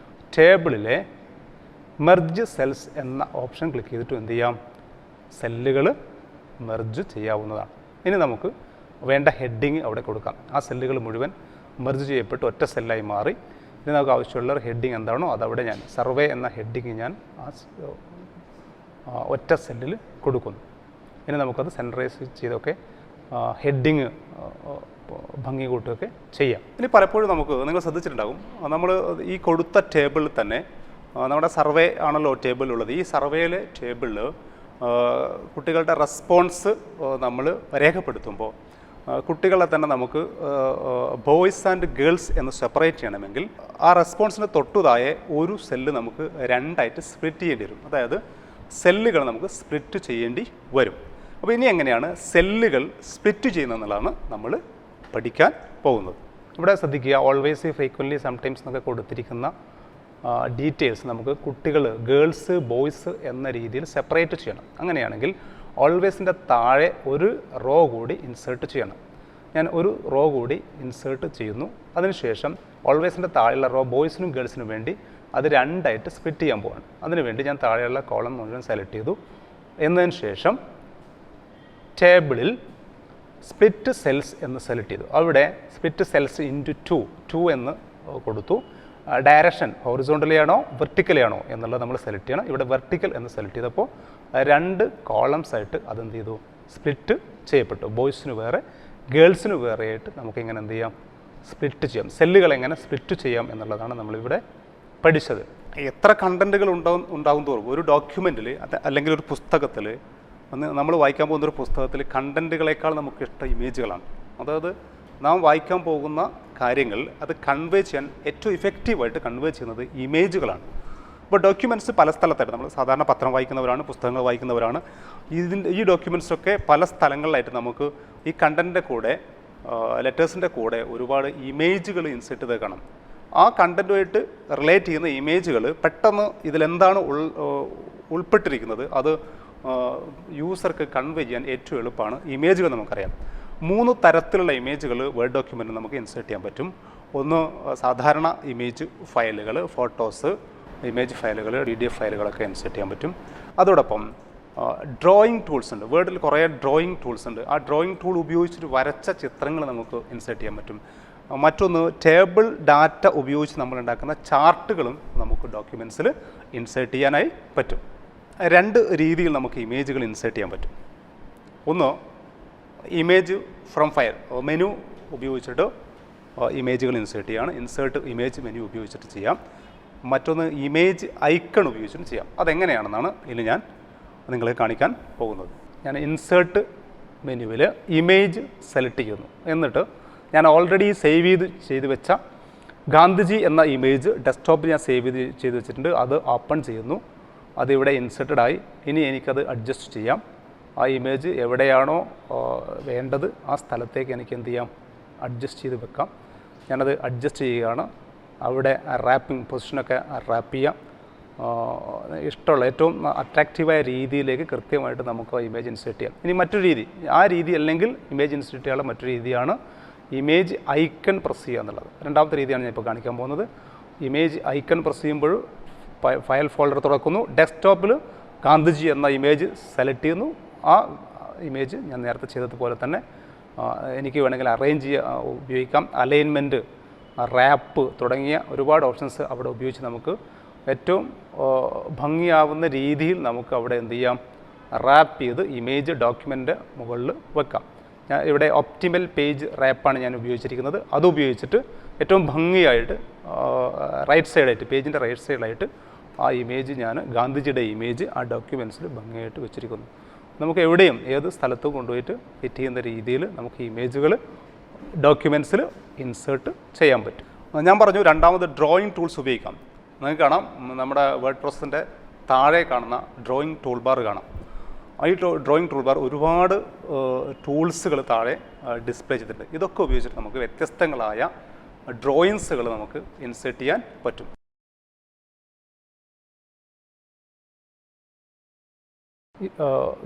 ടേബിളിലെ മെർജ് സെൽസ് എന്ന ഓപ്ഷൻ ക്ലിക്ക് ചെയ്തിട്ട് എന്ത് ചെയ്യാം, സെല്ലുകൾ മെർജ് ചെയ്യാവുന്നതാണ്. ഇനി നമുക്ക് വേണ്ട ഹെഡിങ് അവിടെ കൊടുക്കാം. ആ സെല്ലുകൾ മുഴുവൻ മെർജ് ചെയ്യപ്പെട്ട് ഒറ്റ സെല്ലായി മാറി. ഇനി നമുക്ക് ആവശ്യമുള്ള ഹെഡിങ് എന്താണോ അതവിടെ ഞാൻ സർവേ എന്ന ഹെഡിങ് ഞാൻ ഒറ്റ സെല്ലിൽ കൊടുക്കുന്നു. ഇനി നമുക്കത് സെൻട്രൈസ് ചെയ്തൊക്കെ ഹെഡിങ് ഭംഗി കൂട്ടുകയൊക്കെ ചെയ്യാം. ഇനി പലപ്പോഴും നമുക്ക് നിങ്ങൾ ശ്രദ്ധിച്ചിട്ടുണ്ടാകും, നമ്മൾ ഈ കൊടുത്ത ടേബിളിൽ തന്നെ നമ്മുടെ സർവേ ആണല്ലോ ടേബിളിലുള്ളത്. ഈ സർവേയിലെ ടേബിളിൽ കുട്ടികളുടെ റെസ്പോൺസ് നമ്മൾ രേഖപ്പെടുത്തുമ്പോൾ കുട്ടികളെ തന്നെ നമുക്ക് ബോയ്സ് ആൻഡ് ഗേൾസ് എന്ന് സെപ്പറേറ്റ് ചെയ്യണമെങ്കിൽ ആ റെസ്പോൺസിന് തൊട്ടുതായെ ഒരു സെല്ല് നമുക്ക് രണ്ടായിട്ട് സ്പ്ലിറ്റ് ചെയ്യേണ്ടി വരും. അതായത് സെല്ലുകൾ നമുക്ക് സ്പ്ലിറ്റ് ചെയ്യേണ്ടി വരും. അപ്പോൾ ഇനി എങ്ങനെയാണ് സെല്ലുകൾ സ്പ്ലിറ്റ് ചെയ്യുന്നതെന്നുള്ളതാണ് നമ്മൾ പഠിക്കാൻ പോകുന്നത്. ഇവിടെ ശ്രദ്ധിക്കുക, ഓൾവേസ്, ഫ്രീക്വൻ്റ്ലി, സംടൈംസ് എന്നൊക്കെ കൊടുത്തിരിക്കുന്ന ഡീറ്റെയിൽസ് നമുക്ക് കുട്ടികൾ ഗേൾസ് ബോയ്സ് എന്ന രീതിയിൽ സെപ്പറേറ്റ് ചെയ്യണം. അങ്ങനെയാണെങ്കിൽ ഓൾവേസിൻ്റെ താഴെ ഒരു റോ കൂടി ഇൻസേർട്ട് ചെയ്യണം. ഞാൻ ഒരു റോ കൂടി ഇൻസേർട്ട് ചെയ്യുന്നു. അതിനുശേഷം ഓൾവേസിൻ്റെ താഴെയുള്ള റോ ബോയ്സിനും ഗേൾസിനും വേണ്ടി അത് രണ്ടായിട്ട് സ്പ്ലിറ്റ് ചെയ്യാൻ പോവാണ്. അതിനുവേണ്ടി ഞാൻ താഴെയുള്ള കോളം മുഴുവൻ സെലക്ട് ചെയ്തു. എന്നതിന് ശേഷം ടേബിളിൽ സ്പ്ലിറ്റ് സെൽസ് എന്ന് സെലക്ട് ചെയ്തു. അവിടെ സ്പ്ലിറ്റ് സെൽസ് ഇൻറ്റു ടു എന്ന് കൊടുത്തു. ഡയറക്ഷൻ ഹൊറിസോണ്ടലി ആണോ വെർട്ടിക്കലി ആണോ എന്നുള്ളത് നമ്മൾ സെലക്ട് ചെയ്യണം. ഇവിടെ വെർട്ടിക്കൽ എന്ന് സെലക്ട് ചെയ്തപ്പോൾ രണ്ട് കോളംസ് ആയിട്ട് അതെന്ത് ചെയ്തു, സ്പ്ലിറ്റ് ചെയ്യപ്പെട്ടു. ബോയ്സിന് വേറെ ഗേൾസിന് വേറെ ആയിട്ട് നമുക്കിങ്ങനെ എന്ത് ചെയ്യാം, സ്പ്ലിറ്റ് ചെയ്യാം. സെല്ലുകൾ എങ്ങനെ സ്പ്ലിറ്റ് ചെയ്യാം എന്നുള്ളതാണ് നമ്മളിവിടെ പഠിച്ചത്. എത്ര കണ്ടൻറ്റുകൾ ഉണ്ടാകും തോറും ഒരു ഡോക്യുമെൻറ്റിൽ അല്ലെങ്കിൽ ഒരു പുസ്തകത്തിൽ നമ്മൾ വായിക്കാൻ പോകുന്നൊരു പുസ്തകത്തിൽ കണ്ടൻറ്റുകളേക്കാൾ നമുക്കിഷ്ടം ഇമേജുകളാണ്. അതായത് നാം വായിക്കാൻ പോകുന്ന കാര്യങ്ങൾ അത് കൺവേ ചെയ്യാൻ ഏറ്റവും ഇഫക്റ്റീവായിട്ട് കൺവേ ചെയ്യുന്നത് ഇമേജുകളാണ്. ഇപ്പോൾ ഡോക്യുമെൻറ്റ്സ് പല സ്ഥലത്തായിട്ട് നമ്മൾ സാധാരണ പത്രം വായിക്കുന്നവരാണ്, പുസ്തകങ്ങൾ വായിക്കുന്നവരാണ്. ഈ ഡോക്യുമെൻറ്റ്സൊക്കെ പല സ്ഥലങ്ങളിലായിട്ട് നമുക്ക് ഈ കണ്ടൻറ്റിൻ്റെ കൂടെ ലെറ്റേഴ്സിൻ്റെ കൂടെ ഒരുപാട് ഇമേജുകൾ ഇൻസെർട്ട് ചെയ്ത് കാണാം. ആ കണ്ടൻറ്റുമായിട്ട് റിലേറ്റ് ചെയ്യുന്ന ഇമേജുകൾ പെട്ടെന്ന് ഇതിലെന്താണ് ഉൾപ്പെട്ടിരിക്കുന്നത് അത് യൂസർക്ക് കൺവേ ചെയ്യാൻ ഏറ്റവും എളുപ്പമാണ് ഇമേജുകൾ. നമുക്കറിയാം 3 തരത്തിലുള്ള ഇമേജുകൾ വേർഡ് ഡോക്യുമെൻറ്റിൽ നമുക്ക് ഇൻസേർട്ട് ചെയ്യാൻ പറ്റും. ഒന്ന് സാധാരണ ഇമേജ് ഫയലുകൾ, ഫോട്ടോസ്, ഇമേജ് ഫയലുകൾ, PDF ഫയലുകളൊക്കെ ഇൻസേർട്ട് ചെയ്യാൻ പറ്റും. അതോടൊപ്പം ഡ്രോയിങ് ടൂൾസ് ഉണ്ട്. വേർഡിൽ കുറേ ഡ്രോയിങ് ടൂൾസ് ഉണ്ട്. ആ ഡ്രോയിങ് ടൂൾ ഉപയോഗിച്ചിട്ട് വരച്ച ചിത്രങ്ങൾ നമുക്ക് ഇൻസേർട്ട് ചെയ്യാൻ പറ്റും. മറ്റൊന്ന് ടേബിൾ ഡാറ്റ ഉപയോഗിച്ച് നമ്മൾ ഉണ്ടാക്കുന്ന ചാർട്ടുകളും നമുക്ക് ഡോക്യുമെൻറ്റ്സിൽ ഇൻസേർട്ട് ചെയ്യാനായി പറ്റും. 2 രീതിയിൽ നമുക്ക് ഇമേജുകൾ ഇൻസേർട്ട് ചെയ്യാൻ പറ്റും. ഒന്ന് ഇമേജ് ഫ്രം ഫയൽ മെനു ഉപയോഗിച്ചിട്ട് ഇമേജുകൾ ഇൻസേർട്ട് ചെയ്യുകയാണ്. ഇൻസേർട്ട് ഇമേജ് മെനു ഉപയോഗിച്ചിട്ട് ചെയ്യാം. മറ്റൊന്ന് ഇമേജ് ഐക്കൺ ഉപയോഗിച്ചിട്ട് ചെയ്യാം. അതെങ്ങനെയാണെന്നാണ് ഇനി ഞാൻ നിങ്ങളെ കാണിക്കാൻ പോകുന്നത്. ഞാൻ ഇൻസേർട്ട് മെനുവിൽ ഇമേജ് സെലക്ട് ചെയ്യുന്നു. എന്നിട്ട് ഞാൻ ഓൾറെഡി ചെയ്ത് വെച്ച ഗാന്ധിജി എന്ന ഇമേജ് ഡെസ്ക്ടോപ്പിൽ ഞാൻ ചെയ്ത് വെച്ചിട്ടുണ്ട്. അത് ഓപ്പൺ ചെയ്യുന്നു. അതിവിടെ ഇൻസേർട്ടഡ് ആയി. ഇനി എനിക്കത് അഡ്ജസ്റ്റ് ചെയ്യാം. ആ ഇമേജ് എവിടെയാണോ വേണ്ടത് ആ സ്ഥലത്തേക്ക് എനിക്ക് എന്ത് ചെയ്യാം, അഡ്ജസ്റ്റ് ചെയ്ത് വെക്കാം. ഞാനത് അഡ്ജസ്റ്റ് ചെയ്യുകയാണ്. അവിടെ റാപ്പിംഗ് പൊസിഷനൊക്കെ റാപ്പ് ചെയ്യാം. ഇഷ്ടമുള്ള ഏറ്റവും അട്രാക്റ്റീവായ രീതിയിലേക്ക് കൃത്യമായിട്ട് നമുക്ക് ആ ഇമേജ് ഇൻസേർട്ട് ചെയ്യാം. ഇനി മറ്റൊരു രീതി, ആ രീതി അല്ലെങ്കിൽ ഇമേജ് ഇൻസേർട്ട് ചെയ്യാനുള്ള മറ്റൊരു രീതിയാണ് ഇമേജ് ഐക്കൺ പ്രസ് ചെയ്യുക എന്നുള്ളത്. രണ്ടാമത്തെ രീതിയാണ് ഞാൻ ഇപ്പോൾ കാണിക്കാൻ പോകുന്നത്. ഇമേജ് ഐക്കൺ പ്രസ് ചെയ്യുമ്പോൾ ഫയൽ ഫോൾഡർ തുറക്കുന്നു. ഡെസ്ക്ടോപ്പിൽ ഗാന്ധിജി എന്ന ഇമേജ് സെലക്ട് ചെയ്യുന്നു. ആ ഇമേജ് ഞാൻ നേരത്തെ ചെയ്തതുപോലെ തന്നെ എനിക്ക് വേണമെങ്കിൽ അറേഞ്ച് ഉപയോഗിക്കാം. അലൈൻമെൻറ്റ്, റാപ്പ് തുടങ്ങിയ ഒരുപാട് ഓപ്ഷൻസ് അവിടെ ഉപയോഗിച്ച് നമുക്ക് ഏറ്റവും ഭംഗിയാവുന്ന രീതിയിൽ നമുക്ക് അവിടെ എന്ത് ചെയ്യാം, റാപ്പ് ചെയ്ത് ഇമേജ് ഡോക്യുമെൻ്റ് മുകളിൽ വെക്കാം. ഞാൻ ഇവിടെ ഒപ്റ്റിമൽ പേജ് റാപ്പാണ് ഞാൻ ഉപയോഗിച്ചിരിക്കുന്നത്. അത് ഉപയോഗിച്ചിട്ട് ഏറ്റവും ഭംഗിയായിട്ട് റൈറ്റ് സൈഡായിട്ട്, പേജിൻ്റെ റൈറ്റ് സൈഡിലായിട്ട് ആ ഇമേജ് ഞാൻ ഗാന്ധിജിയുടെ ഇമേജ് ആ ഡോക്യുമെൻറ്റ്സിൽ ഭംഗിയായിട്ട് വെച്ചിരിക്കുന്നു. നമുക്ക് എവിടെയും ഏത് സ്ഥലത്തും കൊണ്ടുപോയിട്ട് ഫിറ്റ് ചെയ്യുന്ന രീതിയിൽ നമുക്ക് ഇമേജുകൾ ഡോക്യുമെൻറ്റ്സിൽ ഇൻസേർട്ട് ചെയ്യാൻ പറ്റും. ഞാൻ പറഞ്ഞു രണ്ടാമത് ഡ്രോയിങ് ടൂൾസ് ഉപയോഗിക്കാം. നിങ്ങൾക്ക് കാണാം നമ്മുടെ വേർഡ് പ്രോസസ്സിൻ്റെ താഴെ കാണുന്ന ഡ്രോയിങ് ടൂൾ ബാർ കാണാം. ഈ ഡ്രോയിങ് ടൂൾ ബാർ ഒരുപാട് ടൂൾസുകൾ താഴെ ഡിസ്പ്ലേ ചെയ്തിട്ടുണ്ട്. ഇതൊക്കെ ഉപയോഗിച്ചിട്ട് നമുക്ക് വ്യത്യസ്തങ്ങളായ ഡ്രോയിങ്സുകൾ നമുക്ക് ഇൻസേർട്ട് ചെയ്യാൻ പറ്റും.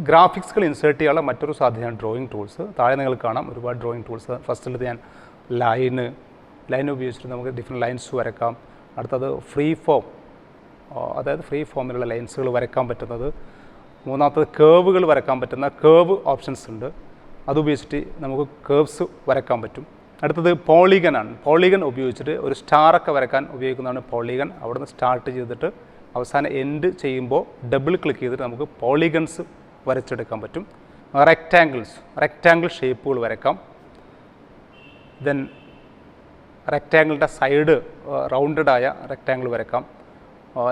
ഗ്രാഫിക്സുകൾ ഇൻസേർട്ട് ചെയ്യാനുള്ള മറ്റൊരു സാധ്യതയാണ് ഡ്രോയിങ് ടൂൾസ്. താഴെ നിങ്ങൾക്ക് കാണാം ഒരുപാട് ഡ്രോയിങ് ടൂൾസ്. ഫസ്റ്റിലത് ഞാൻ ലൈൻ ഉപയോഗിച്ചിട്ട് നമുക്ക് ഡിഫറെൻറ്റ് ലൈൻസ് വരക്കാം. അടുത്തത് ഫ്രീ ഫോം, അതായത് ഫ്രീ ഫോമിലുള്ള ലൈൻസുകൾ വരയ്ക്കാൻ പറ്റുന്നത്. മൂന്നാമത്തത് കേവുകൾ വരയ്ക്കാൻ പറ്റുന്ന കേവ് ഓപ്ഷൻസ് ഉണ്ട്, അതുപയോഗിച്ചിട്ട് നമുക്ക് കേവ്സ് വരയ്ക്കാൻ പറ്റും. അടുത്തത് പോളിഗനാണ്. പോളിഗൺ ഉപയോഗിച്ചിട്ട് ഒരു സ്റ്റാറൊക്കെ വരയ്ക്കാൻ ഉപയോഗിക്കുന്നതാണ് പോളിഗൺ. അവിടെ നിന്ന് സ്റ്റാർട്ട് ചെയ്തിട്ട് അവസാനം എൻഡ് ചെയ്യുമ്പോൾ ഡബിൾ ക്ലിക്ക് ചെയ്തിട്ട് നമുക്ക് പോളിഗൺസ് വരച്ചെടുക്കാൻ പറ്റും. റെക്റ്റാങ്കിൾ ഷേപ്പുകൾ വരയ്ക്കാം. ദെൻ റെക്റ്റാങ്കിളിൻ്റെ സൈഡ് റൗണ്ടഡായ റെക്റ്റാങ്കിൾ വരയ്ക്കാം.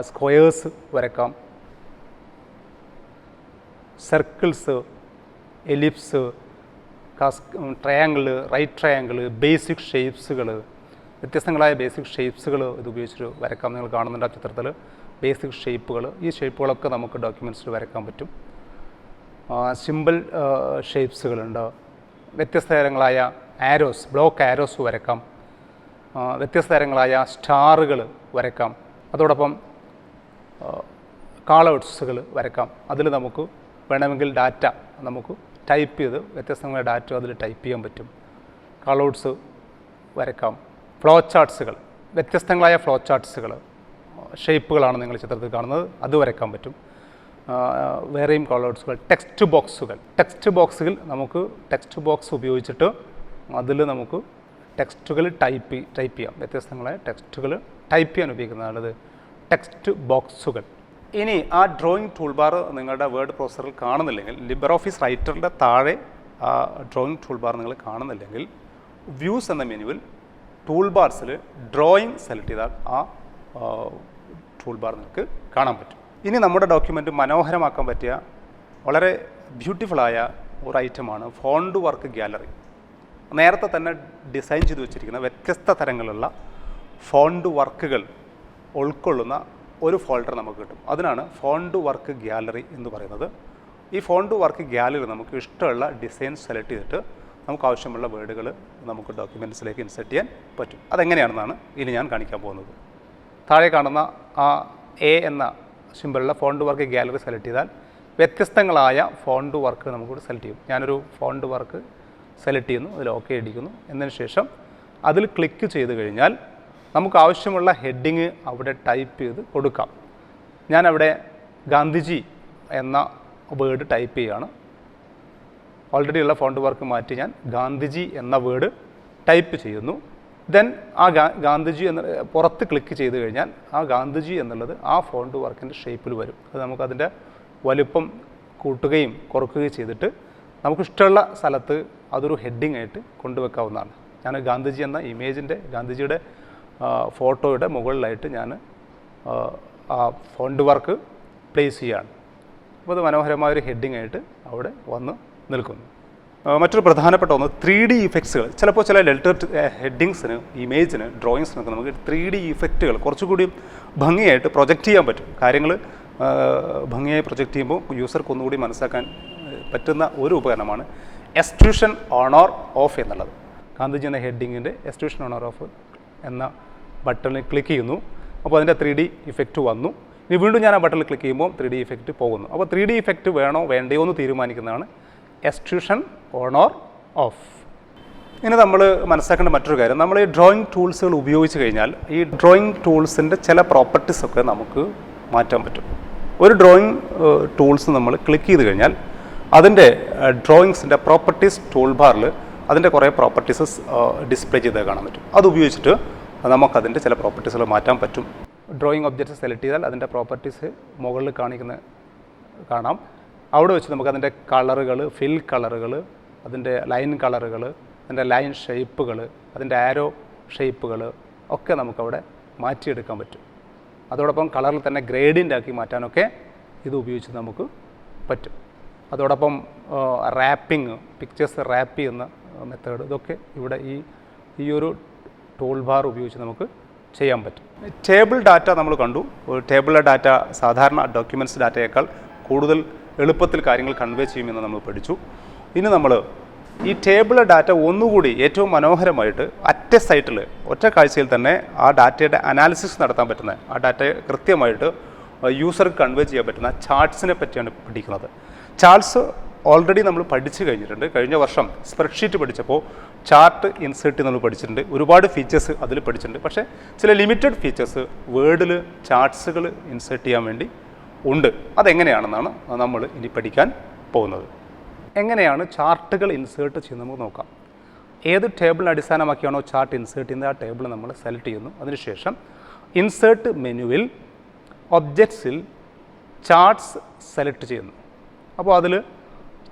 സ്ക്വയേഴ്സ് വരയ്ക്കാം. Circles, ellipse, triangle, right triangle, basic ഷേപ്സുകൾ, വ്യത്യസ്തങ്ങളായ ബേസിക് ഷേപ്സുകൾ ഇത് ഉപയോഗിച്ചിട്ട് വരയ്ക്കാം. നിങ്ങൾ കാണുന്നുണ്ട് ആ ചിത്രത്തിൽ ബേസിക് ഷേപ്പുകൾ. ഈ ഷേപ്പുകളൊക്കെ നമുക്ക് ഡോക്യുമെൻറ്റ്സിൽ വരയ്ക്കാൻ പറ്റും. സിമ്പിൾ ഷേപ്സുകളുണ്ട്. വ്യത്യസ്ത തരങ്ങളായ ആരോസ്, ബ്ലോക്ക് ആരോസ് വരയ്ക്കാം. വ്യത്യസ്ത തരങ്ങളായ സ്റ്റാറുകൾ വരയ്ക്കാം. അതോടൊപ്പം കാളൗട്ട്സുകൾ വരയ്ക്കാം. അതിൽ നമുക്ക് വേണമെങ്കിൽ ഡാറ്റ നമുക്ക് ടൈപ്പ് ചെയ്ത് വ്യത്യസ്തമായ ഡാറ്റ അതിൽ ടൈപ്പ് ചെയ്യാൻ പറ്റും. കാളൗട്ട്സ് വരയ്ക്കാം. ഫ്ലോ ചാർട്ട്സുകൾ, വ്യത്യസ്തങ്ങളായ ഫ്ലോ ചാർട്ട്സുകൾ, ഷേപ്പുകളാണ് നിങ്ങൾ ചിത്രത്തിൽ കാണുന്നത്, അത് വരയ്ക്കാൻ പറ്റും. വേറെയും കാളൗട്ട്സുകൾ. ടെക്സ്റ്റ് ബോക്സുകൾ നമുക്ക് ടെക്സ്റ്റ് ബോക്സ് ഉപയോഗിച്ചിട്ട് അതിൽ നമുക്ക് ടെക്സ്റ്റുകൾ ടൈപ്പ് ചെയ്യാം. വ്യത്യസ്തങ്ങളായ ടെക്സ്റ്റുകൾ ടൈപ്പ് ചെയ്യാൻ ഉപയോഗിക്കുന്നതാണത് ടെക്സ്റ്റ് ബോക്സുകൾ. ഇനി ആ ഡ്രോയിങ് ടൂൾ ബാർ നിങ്ങളുടെ വേർഡ് പ്രോസസ്സറിൽ കാണുന്നില്ലെങ്കിൽ, ലിബ്രെ ഓഫീസ് റൈറ്ററിൻ്റെ താഴെ ആ ഡ്രോയിങ് ടൂൾ ബാർ നിങ്ങൾ കാണുന്നില്ലെങ്കിൽ, വ്യൂസ് എന്ന മെനുവിൽ ടൂൾ ബാർസിൽ ഡ്രോയിങ് സെലക്ട് ചെയ്താൽ ആ ടൂൾ ബാർ നിങ്ങൾക്ക് കാണാൻ പറ്റും. ഇനി നമ്മുടെ ഡോക്യുമെൻറ്റ് മനോഹരമാക്കാൻ പറ്റിയ വളരെ ബ്യൂട്ടിഫുള്ളായ ഒരു ഐറ്റമാണ് ഫോണ്ട് വർക്ക് ഗ്യാലറി. നേരത്തെ തന്നെ ഡിസൈൻ ചെയ്ത് വെച്ചിരിക്കുന്ന വ്യത്യസ്ത തരങ്ങളുള്ള ഫോണ്ട് വർക്കുകൾ ഉൾക്കൊള്ളുന്ന ഒരു ഫോൾഡർ നമുക്ക് കിട്ടും. അതിനാണ് ഫോണ്ട് വർക്ക് ഗ്യാലറി എന്ന് പറയുന്നത്. ഈ ഫോണ്ട് വർക്ക് ഗ്യാലറി നമുക്ക് ഇഷ്ടമുള്ള ഡിസൈൻ സെലക്ട് ചെയ്തിട്ട് നമുക്ക് ആവശ്യമുള്ള വേർഡുകൾ നമുക്ക് ഡോക്യുമെൻറ്റ്സിലേക്ക് ഇൻസെർട്ട് ചെയ്യാൻ പറ്റും. അതെങ്ങനെയാണെന്നാണ് ഇനി ഞാൻ കാണിക്കാൻ പോകുന്നത്. താഴെ കാണുന്ന ആ എ എന്ന സിമ്പിളുള്ള ഫോണ്ട് വർക്ക് ഗ്യാലറി സെലക്ട് ചെയ്താൽ വ്യത്യസ്തങ്ങളായ ഫോണ്ട് വർക്ക് നമുക്ക് സെലക്ട് ചെയ്യും. ഞാനൊരു ഫോണ്ട് വർക്ക് സെലക്ട് ചെയ്യുന്നു, അതിൽ ഓക്കെ അടിക്കുന്നു. എന്നതിന് ശേഷം അതിൽ ക്ലിക്ക് ചെയ്ത് കഴിഞ്ഞാൽ നമുക്ക് ആവശ്യമുള്ള ഹെഡിങ് അവിടെ ടൈപ്പ് ചെയ്ത് കൊടുക്കാം. ഞാനവിടെ ഗാന്ധിജി എന്ന വേർഡ് ടൈപ്പ് ചെയ്യുകയാണ്. ഓൾറെഡി ഉള്ള ഫോണ്ട് വർക്ക് മാറ്റി ഞാൻ ഗാന്ധിജി എന്ന വേർഡ് ടൈപ്പ് ചെയ്യുന്നു. ദെൻ ആ ഗാന്ധിജി എന്ന പുറത്ത് ക്ലിക്ക് ചെയ്ത് കഴിഞ്ഞാൽ ആ ഗാന്ധിജി എന്നുള്ളത് ആ ഫോണ്ട് വർക്കിൻ്റെ ഷേപ്പിൽ വരും. അത് നമുക്കതിൻ്റെ വലുപ്പം കൂട്ടുകയും കുറയ്ക്കുകയും ചെയ്തിട്ട് നമുക്കിഷ്ടമുള്ള സ്ഥലത്ത് അതൊരു ഹെഡിങ് ആയിട്ട് കൊണ്ടുവെക്കാവുന്നതാണ്. ഞാൻ ഗാന്ധിജി എന്ന ഇമേജിൻ്റെ, ഗാന്ധിജിയുടെ ഫോട്ടോയുടെ മുകളിലായിട്ട് ഞാൻ ആ ഫോണ്ട് വർക്ക് പ്ലേസ് ചെയ്യുകയാണ്. അപ്പോൾ അത് മനോഹരമായൊരു ഹെഡിങ് ആയിട്ട് അവിടെ വന്ന് നിൽക്കുന്നു. മറ്റൊരു പ്രധാനപ്പെട്ട ഒന്ന് 3D ഇഫക്ട്സുകൾ. ചിലപ്പോൾ ചില ലെറ്റർ ഹെഡിങ്സിന്, ഇമേജിന്, ഡ്രോയിങ്സിനൊക്കെ നമുക്ക് 3D ഇഫക്റ്റുകൾ കുറച്ചുകൂടി ഭംഗിയായിട്ട് പ്രൊജക്റ്റ് ചെയ്യാൻ പറ്റും. കാര്യങ്ങൾ ഭംഗിയായി പ്രൊജക്റ്റ് ചെയ്യുമ്പോൾ യൂസർക്ക് ഒന്നുകൂടി മനസ്സിലാക്കാൻ പറ്റുന്ന ഒരു ഉപകരണമാണ് എക്സ്ട്രൂഷൻ ഓൺ ഓർ ഓഫ് എന്നുള്ളത്. ഗാന്ധിജി എന്ന ഹെഡിങ്ങിൻ്റെ എക്സ്ട്രൂഷൻ ഓൺ ഓർ ഓഫ് എന്ന ബട്ടണിൽ ക്ലിക്ക് ചെയ്യുന്നു. അപ്പോൾ അതിൻ്റെ 3D ഇഫക്റ്റ് വന്നു. ഇനി വീണ്ടും ഞാൻ ആ ബട്ടണിൽ ക്ലിക്ക് ചെയ്യുമ്പോൾ 3D ഇഫക്റ്റ് പോകുന്നു. അപ്പോൾ 3D ഇഫക്റ്റ് വേണോ വേണ്ടയോ എന്ന് തീരുമാനിക്കുന്നതാണ് എക്സ്ട്രൂഷൻ ഓൺ ഓർ ഓഫ്. ഇനി നമ്മൾ മനസ്സിലാക്കേണ്ട മറ്റൊരു കാര്യം, നമ്മൾ ഈ ഡ്രോയിങ് ടൂൾസുകൾ ഉപയോഗിച്ച് കഴിഞ്ഞാൽ ഈ ഡ്രോയിങ് ടൂൾസിൻ്റെ ചില പ്രോപ്പർട്ടീസൊക്കെ നമുക്ക് മാറ്റാൻ പറ്റും. ഒരു ഡ്രോയിങ് ടൂൾസ് നമ്മൾ ക്ലിക്ക് ചെയ്ത് കഴിഞ്ഞാൽ അതിൻ്റെ ഡ്രോയിങ്സിൻ്റെ പ്രോപ്പർട്ടീസ് ടൂൾ ബാറിൽ അതിൻ്റെ കുറേ പ്രോപ്പർട്ടീസ് ഡിസ്പ്ലേ ചെയ്ത് കാണാൻ പറ്റും. അത് ഉപയോഗിച്ചിട്ട് നമുക്കതിൻ്റെ ചില പ്രോപ്പർട്ടീസുകൾ മാറ്റാൻ പറ്റും. ഡ്രോയിങ് ഒബ്ജക്റ്റ് സെലക്ട് ചെയ്താൽ അതിൻ്റെ പ്രോപ്പർട്ടീസ് മുകളിൽ കാണാം. അവിടെ വെച്ച് നമുക്കതിൻ്റെ കളറുകൾ, ഫിൽ കളറുകൾ, അതിൻ്റെ ലൈൻ കളറുകൾ, അതിൻ്റെ ലൈൻ ഷേപ്പുകൾ, അതിൻ്റെ ആരോ ഷേപ്പുകൾ ഒക്കെ നമുക്കവിടെ മാറ്റിയെടുക്കാൻ പറ്റും. അതോടൊപ്പം കളറിൽ തന്നെ ഗ്രേഡിയൻ്റ് ആക്കി മാറ്റാനൊക്കെ ഇത് ഉപയോഗിച്ച് നമുക്ക് പറ്റും. അതോടൊപ്പം റാപ്പിംഗ്, പിക്ചേഴ്സ് റാപ്പ് ചെയ്യുന്ന മെത്തേഡ്, ഇതൊക്കെ ഇവിടെ ഈ ഒരു ടൂൾ ബാർ ഉപയോഗിച്ച് നമുക്ക് ചെയ്യാൻ പറ്റും. ടേബിൾ ഡാറ്റ നമ്മൾ കണ്ടു. ടേബിളിലെ ഡാറ്റ സാധാരണ ഡോക്യുമെൻറ്റ്സ് ഡാറ്റയേക്കാൾ കൂടുതൽ എളുപ്പത്തിൽ കാര്യങ്ങൾ കൺവേ ചെയ്യുമെന്ന് നമ്മൾ പഠിച്ചു. ഇനി നമ്മൾ ഈ ടേബിളിലെ ഡാറ്റ ഒന്നുകൂടി ഏറ്റവും മനോഹരമായിട്ട് ഒറ്റ സൈറ്റിൽ, ഒറ്റ കാഴ്ചയിൽ തന്നെ ആ ഡാറ്റയുടെ അനാലിസിസ് നടത്താൻ പറ്റുന്ന, ആ ഡാറ്റയെ കൃത്യമായിട്ട് യൂസർക്ക് കൺവേ ചെയ്യാൻ പറ്റുന്ന ചാർട്ട്സിനെ പറ്റിയാണ് പഠിക്കുന്നത്. ചാർട്ട്സ് ഓൾറെഡി നമ്മൾ പഠിച്ചു കഴിഞ്ഞിട്ടുണ്ട്. കഴിഞ്ഞ വർഷം സ്പ്രെഡ്ഷീറ്റ് പഠിച്ചപ്പോൾ ചാർട്ട് ഇൻസേർട്ട് നമ്മൾ പഠിച്ചിട്ടുണ്ട്. ഒരുപാട് ഫീച്ചേഴ്സ് അതിൽ പഠിച്ചിട്ടുണ്ട്. പക്ഷേ ചില ലിമിറ്റഡ് ഫീച്ചേഴ്സ് വേർഡിൽ ചാർട്ട്സുകൾ ഇൻസേർട്ട് ചെയ്യാൻ വേണ്ടി ഉണ്ട്. അതെങ്ങനെയാണെന്നാണ് നമ്മൾ ഇനി പഠിക്കാൻ പോകുന്നത്. എങ്ങനെയാണ് ചാർട്ടുകൾ ഇൻസേർട്ട് ചെയ്യുന്നത് നമുക്ക് നോക്കാം. ഏത് ടേബിളിനെ അടിസ്ഥാനമാക്കിയാണോ ചാർട്ട് ഇൻസേർട്ട് ചെയ്യുന്നത് ആ ടേബിൾ നമ്മൾ സെലക്ട് ചെയ്യുന്നു. അതിനുശേഷം ഇൻസേർട്ട് മെനുവിൽ ഒബ്ജക്ട്സിൽ ചാർട്ട്സ് സെലക്ട് ചെയ്യുന്നു. അപ്പോൾ അതിൽ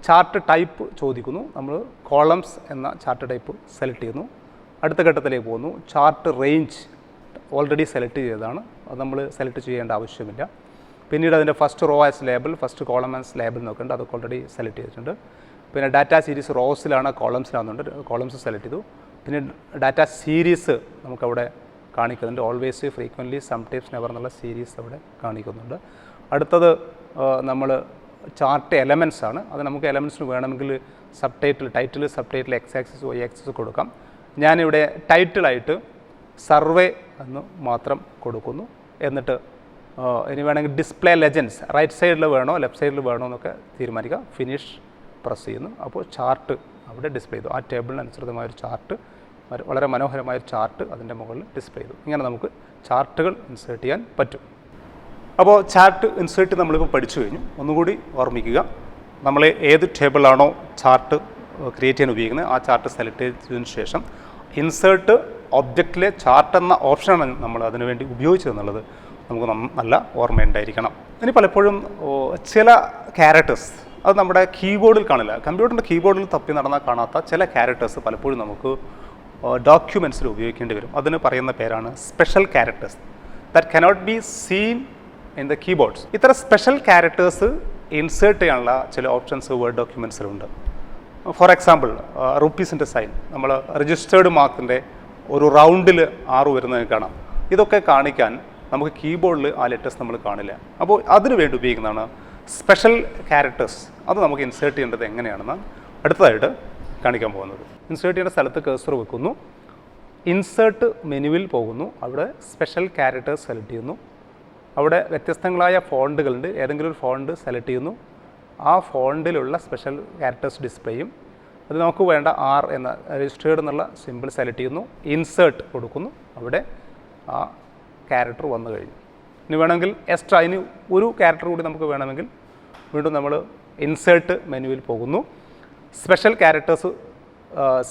ചാർട്ട് ടൈപ്പ് ചോദിക്കുന്നു. നമ്മൾ കോളംസ് എന്ന ചാർട്ട് ടൈപ്പ് സെലക്ട് ചെയ്യുന്നു. അടുത്ത ഘട്ടത്തിലേക്ക് പോകുന്നു. ചാർട്ട് റേഞ്ച് ഓൾറെഡി സെലക്ട് ചെയ്തതാണ്, അത് നമ്മൾ സെലക്ട് ചെയ്യേണ്ട ആവശ്യമില്ല. പിന്നീട് അതിൻ്റെ first row as label, first column as label നോക്കുന്നുണ്ട്, അതൊക്കെ ഓൾറെഡി സെലക്ട് ചെയ്തിട്ടുണ്ട്. പിന്നെ ഡാറ്റ സീരീസ് റോസിലാണ് കോളംസിലാണെന്നുണ്ട്, കോളംസ് സെലക്ട് ചെയ്തു. പിന്നെ ഡാറ്റ സീരീസ് നമുക്കവിടെ കാണിക്കുന്നുണ്ട്. ഓൾവേസ്, ഫ്രീക്വൻ്റ്ലി, സംടൈംസ്, നെവർ എന്നുള്ള സീരീസ് അവിടെ കാണിക്കുന്നുണ്ട്. അടുത്തത് നമ്മൾ ചാർട്ട് എലമെൻറ്റ്സ് ആണ്. അത് നമുക്ക് എലമെൻറ്റ്സിന് വേണമെങ്കിൽ title, subtitle, x axis, y axis കൊടുക്കാം. ഞാനിവിടെ ടൈറ്റിലായിട്ട് സർവേ എന്ന് മാത്രം കൊടുക്കുന്നു. എന്നിട്ട് ഇനി വേണമെങ്കിൽ ഡിസ്പ്ലേ ലെജൻഡ്സ് റൈറ്റ് സൈഡിൽ വേണോ ലെഫ്റ്റ് സൈഡിൽ വേണോ എന്നൊക്കെ തീരുമാനിക്കുക. ഫിനിഷ് പ്രസ് ചെയ്യുന്നു. അപ്പോൾ ചാർട്ട് അവിടെ ഡിസ്പ്ലേ ചെയ്തു. ആ ടേബിളിനനുസൃതമായൊരു ചാർട്ട്, വളരെ മനോഹരമായൊരു ചാർട്ട് അതിൻ്റെ മുകളിൽ ഡിസ്പ്ലേ ചെയ്തു. ഇങ്ങനെ നമുക്ക് ചാർട്ടുകൾ ഇൻസേർട്ട് ചെയ്യാൻ പറ്റും. അപ്പോൾ ചാർട്ട് ഇൻസേർട്ട് നമ്മളിപ്പോൾ പഠിച്ചു കഴിഞ്ഞു. ഒന്നുകൂടി ഓർമ്മിക്കുക, നമ്മൾ ഏത് ടേബിളാണോ ചാർട്ട് ക്രിയേറ്റ് ചെയ്യാൻ ഉപയോഗിക്കുന്നത് ആ ചാർട്ട് സെലക്ട് ചെയ്തതിന് ശേഷം ഇൻസേർട്ട് ഒബ്ജക്റ്റിലെ ചാർട്ട് എന്ന ഓപ്ഷനാണ് നമ്മൾ അതിനുവേണ്ടി ഉപയോഗിച്ചതെന്നുള്ളത് നമുക്ക് നല്ല ഓർമ്മയുണ്ടായിരിക്കണം. ഇനി പലപ്പോഴും ചില ക്യാരക്ടേഴ്സ് അത് നമ്മുടെ കീബോർഡിൽ കാണില്ല. കമ്പ്യൂട്ടറിൻ്റെ കീബോർഡിൽ തപ്പി നടന്നാൽ കാണാത്ത ചില ക്യാരക്ടേഴ്സ് പലപ്പോഴും നമുക്ക് ഡോക്യുമെൻറ്റ്സിൽ ഉപയോഗിക്കേണ്ടി വരും. അതിന് പറയുന്ന പേരാണ് special characters that cannot be seen in the keyboards. ഇത്തരം സ്പെഷ്യൽ ക്യാരക്ടേഴ്സ് ഇൻസേർട്ട് ചെയ്യാനുള്ള ചില ഓപ്ഷൻസ് വേർഡ് ഡോക്യുമെൻറ്റ്സിലുണ്ട്. ഫോർ എക്സാമ്പിൾ, റുപ്പീസിൻ്റെ സൈൻ, നമ്മൾ രജിസ്റ്റേർഡ് മാർക്കിൻ്റെ ഒരു റൗണ്ടിൽ 6 വരുന്നത് കാണാം. ഇതൊക്കെ കാണിക്കാൻ നമുക്ക് കീബോർഡിൽ ആ ലെറ്റേഴ്സ് നമ്മൾ കാണില്ല. അപ്പോൾ അതിനു വേണ്ടി ഉപയോഗിക്കുന്നതാണ് സ്പെഷ്യൽ ക്യാരക്ടേഴ്സ്. അത് നമുക്ക് ഇൻസേർട്ട് ചെയ്യേണ്ടത് എങ്ങനെയാണെന്ന് അടുത്തതായിട്ട് കാണിക്കാൻ പോകുന്നത്. ഇൻസേർട്ട് ചെയ്യേണ്ട സ്ഥലത്ത് കേഴ്സർ വെക്കുന്നു. ഇൻസേർട്ട് മെനുവിൽ പോകുന്നു. അവിടെ സ്പെഷ്യൽ ക്യാരക്ടേഴ്സ് സെലക്ട് ചെയ്യുന്നു. അവിടെ വ്യത്യസ്തങ്ങളായ ഫോണ്ടുകളുണ്ട്. ഏതെങ്കിലും ഒരു ഫോണ്ട് സെലക്ട് ചെയ്യുന്നു. ആ ഫോണ്ടിലുള്ള സ്പെഷ്യൽ ക്യാരക്ടേഴ്സ് ഡിസ്പ്ലേയും അത് നമുക്ക് വേണ്ട R എന്ന രജിസ്റ്റേർഡ് എന്നുള്ള സിമ്പിൾ സെലക്ട് ചെയ്യുന്നു. ഇൻസേർട്ട് കൊടുക്കുന്നു. അവിടെ ആ ക്യാരക്ടർ വന്നു കഴിഞ്ഞു. ഇനി വേണമെങ്കിൽ എക്സ്ട്രാ ഇനി ഒരു ക്യാരക്ടർ കൂടി നമുക്ക് വേണമെങ്കിൽ വീണ്ടും നമ്മൾ ഇൻസേർട്ട് മെനുവിൽ പോകുന്നു. സ്പെഷ്യൽ ക്യാരക്ടേഴ്സ്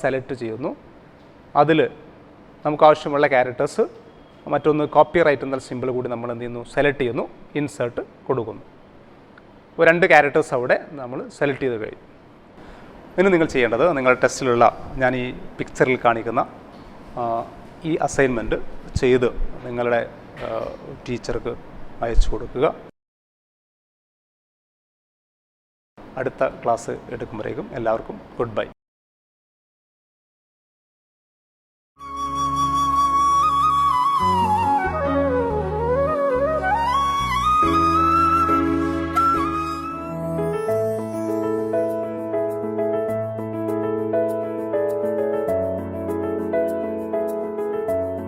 സെലക്ട് ചെയ്യുന്നു. അതിൽ നമുക്ക് ആവശ്യമുള്ള ക്യാരക്ടേഴ്സ്, മറ്റൊന്ന് കോപ്പി റൈറ്റ് എന്ന സിമ്പിൾ കൂടി നമ്മൾ എന്ത് ചെയ്യുന്നു, സെലക്ട് ചെയ്യുന്നു. ഇൻസേർട്ട് കൊടുക്കുന്നു. 2 ക്യാരക്ടേഴ്സ് അവിടെ നമ്മൾ സെലക്ട് ചെയ്ത് കഴിഞ്ഞു. ഇനി നിങ്ങൾ ചെയ്യേണ്ടത് നിങ്ങളുടെ ടെസ്റ്റിലുള്ള ഞാൻ ഈ പിക്ചറിൽ കാണിക്കുന്ന ഈ അസൈൻമെൻറ്റ് ചെയ്ത് നിങ്ങളുടെ ടീച്ചർക്ക് അയച്ചു കൊടുക്കുക. അടുത്ത ക്ലാസ് എടുക്കുമ്പോഴേക്കും എല്ലാവർക്കും ഗുഡ് ബൈ.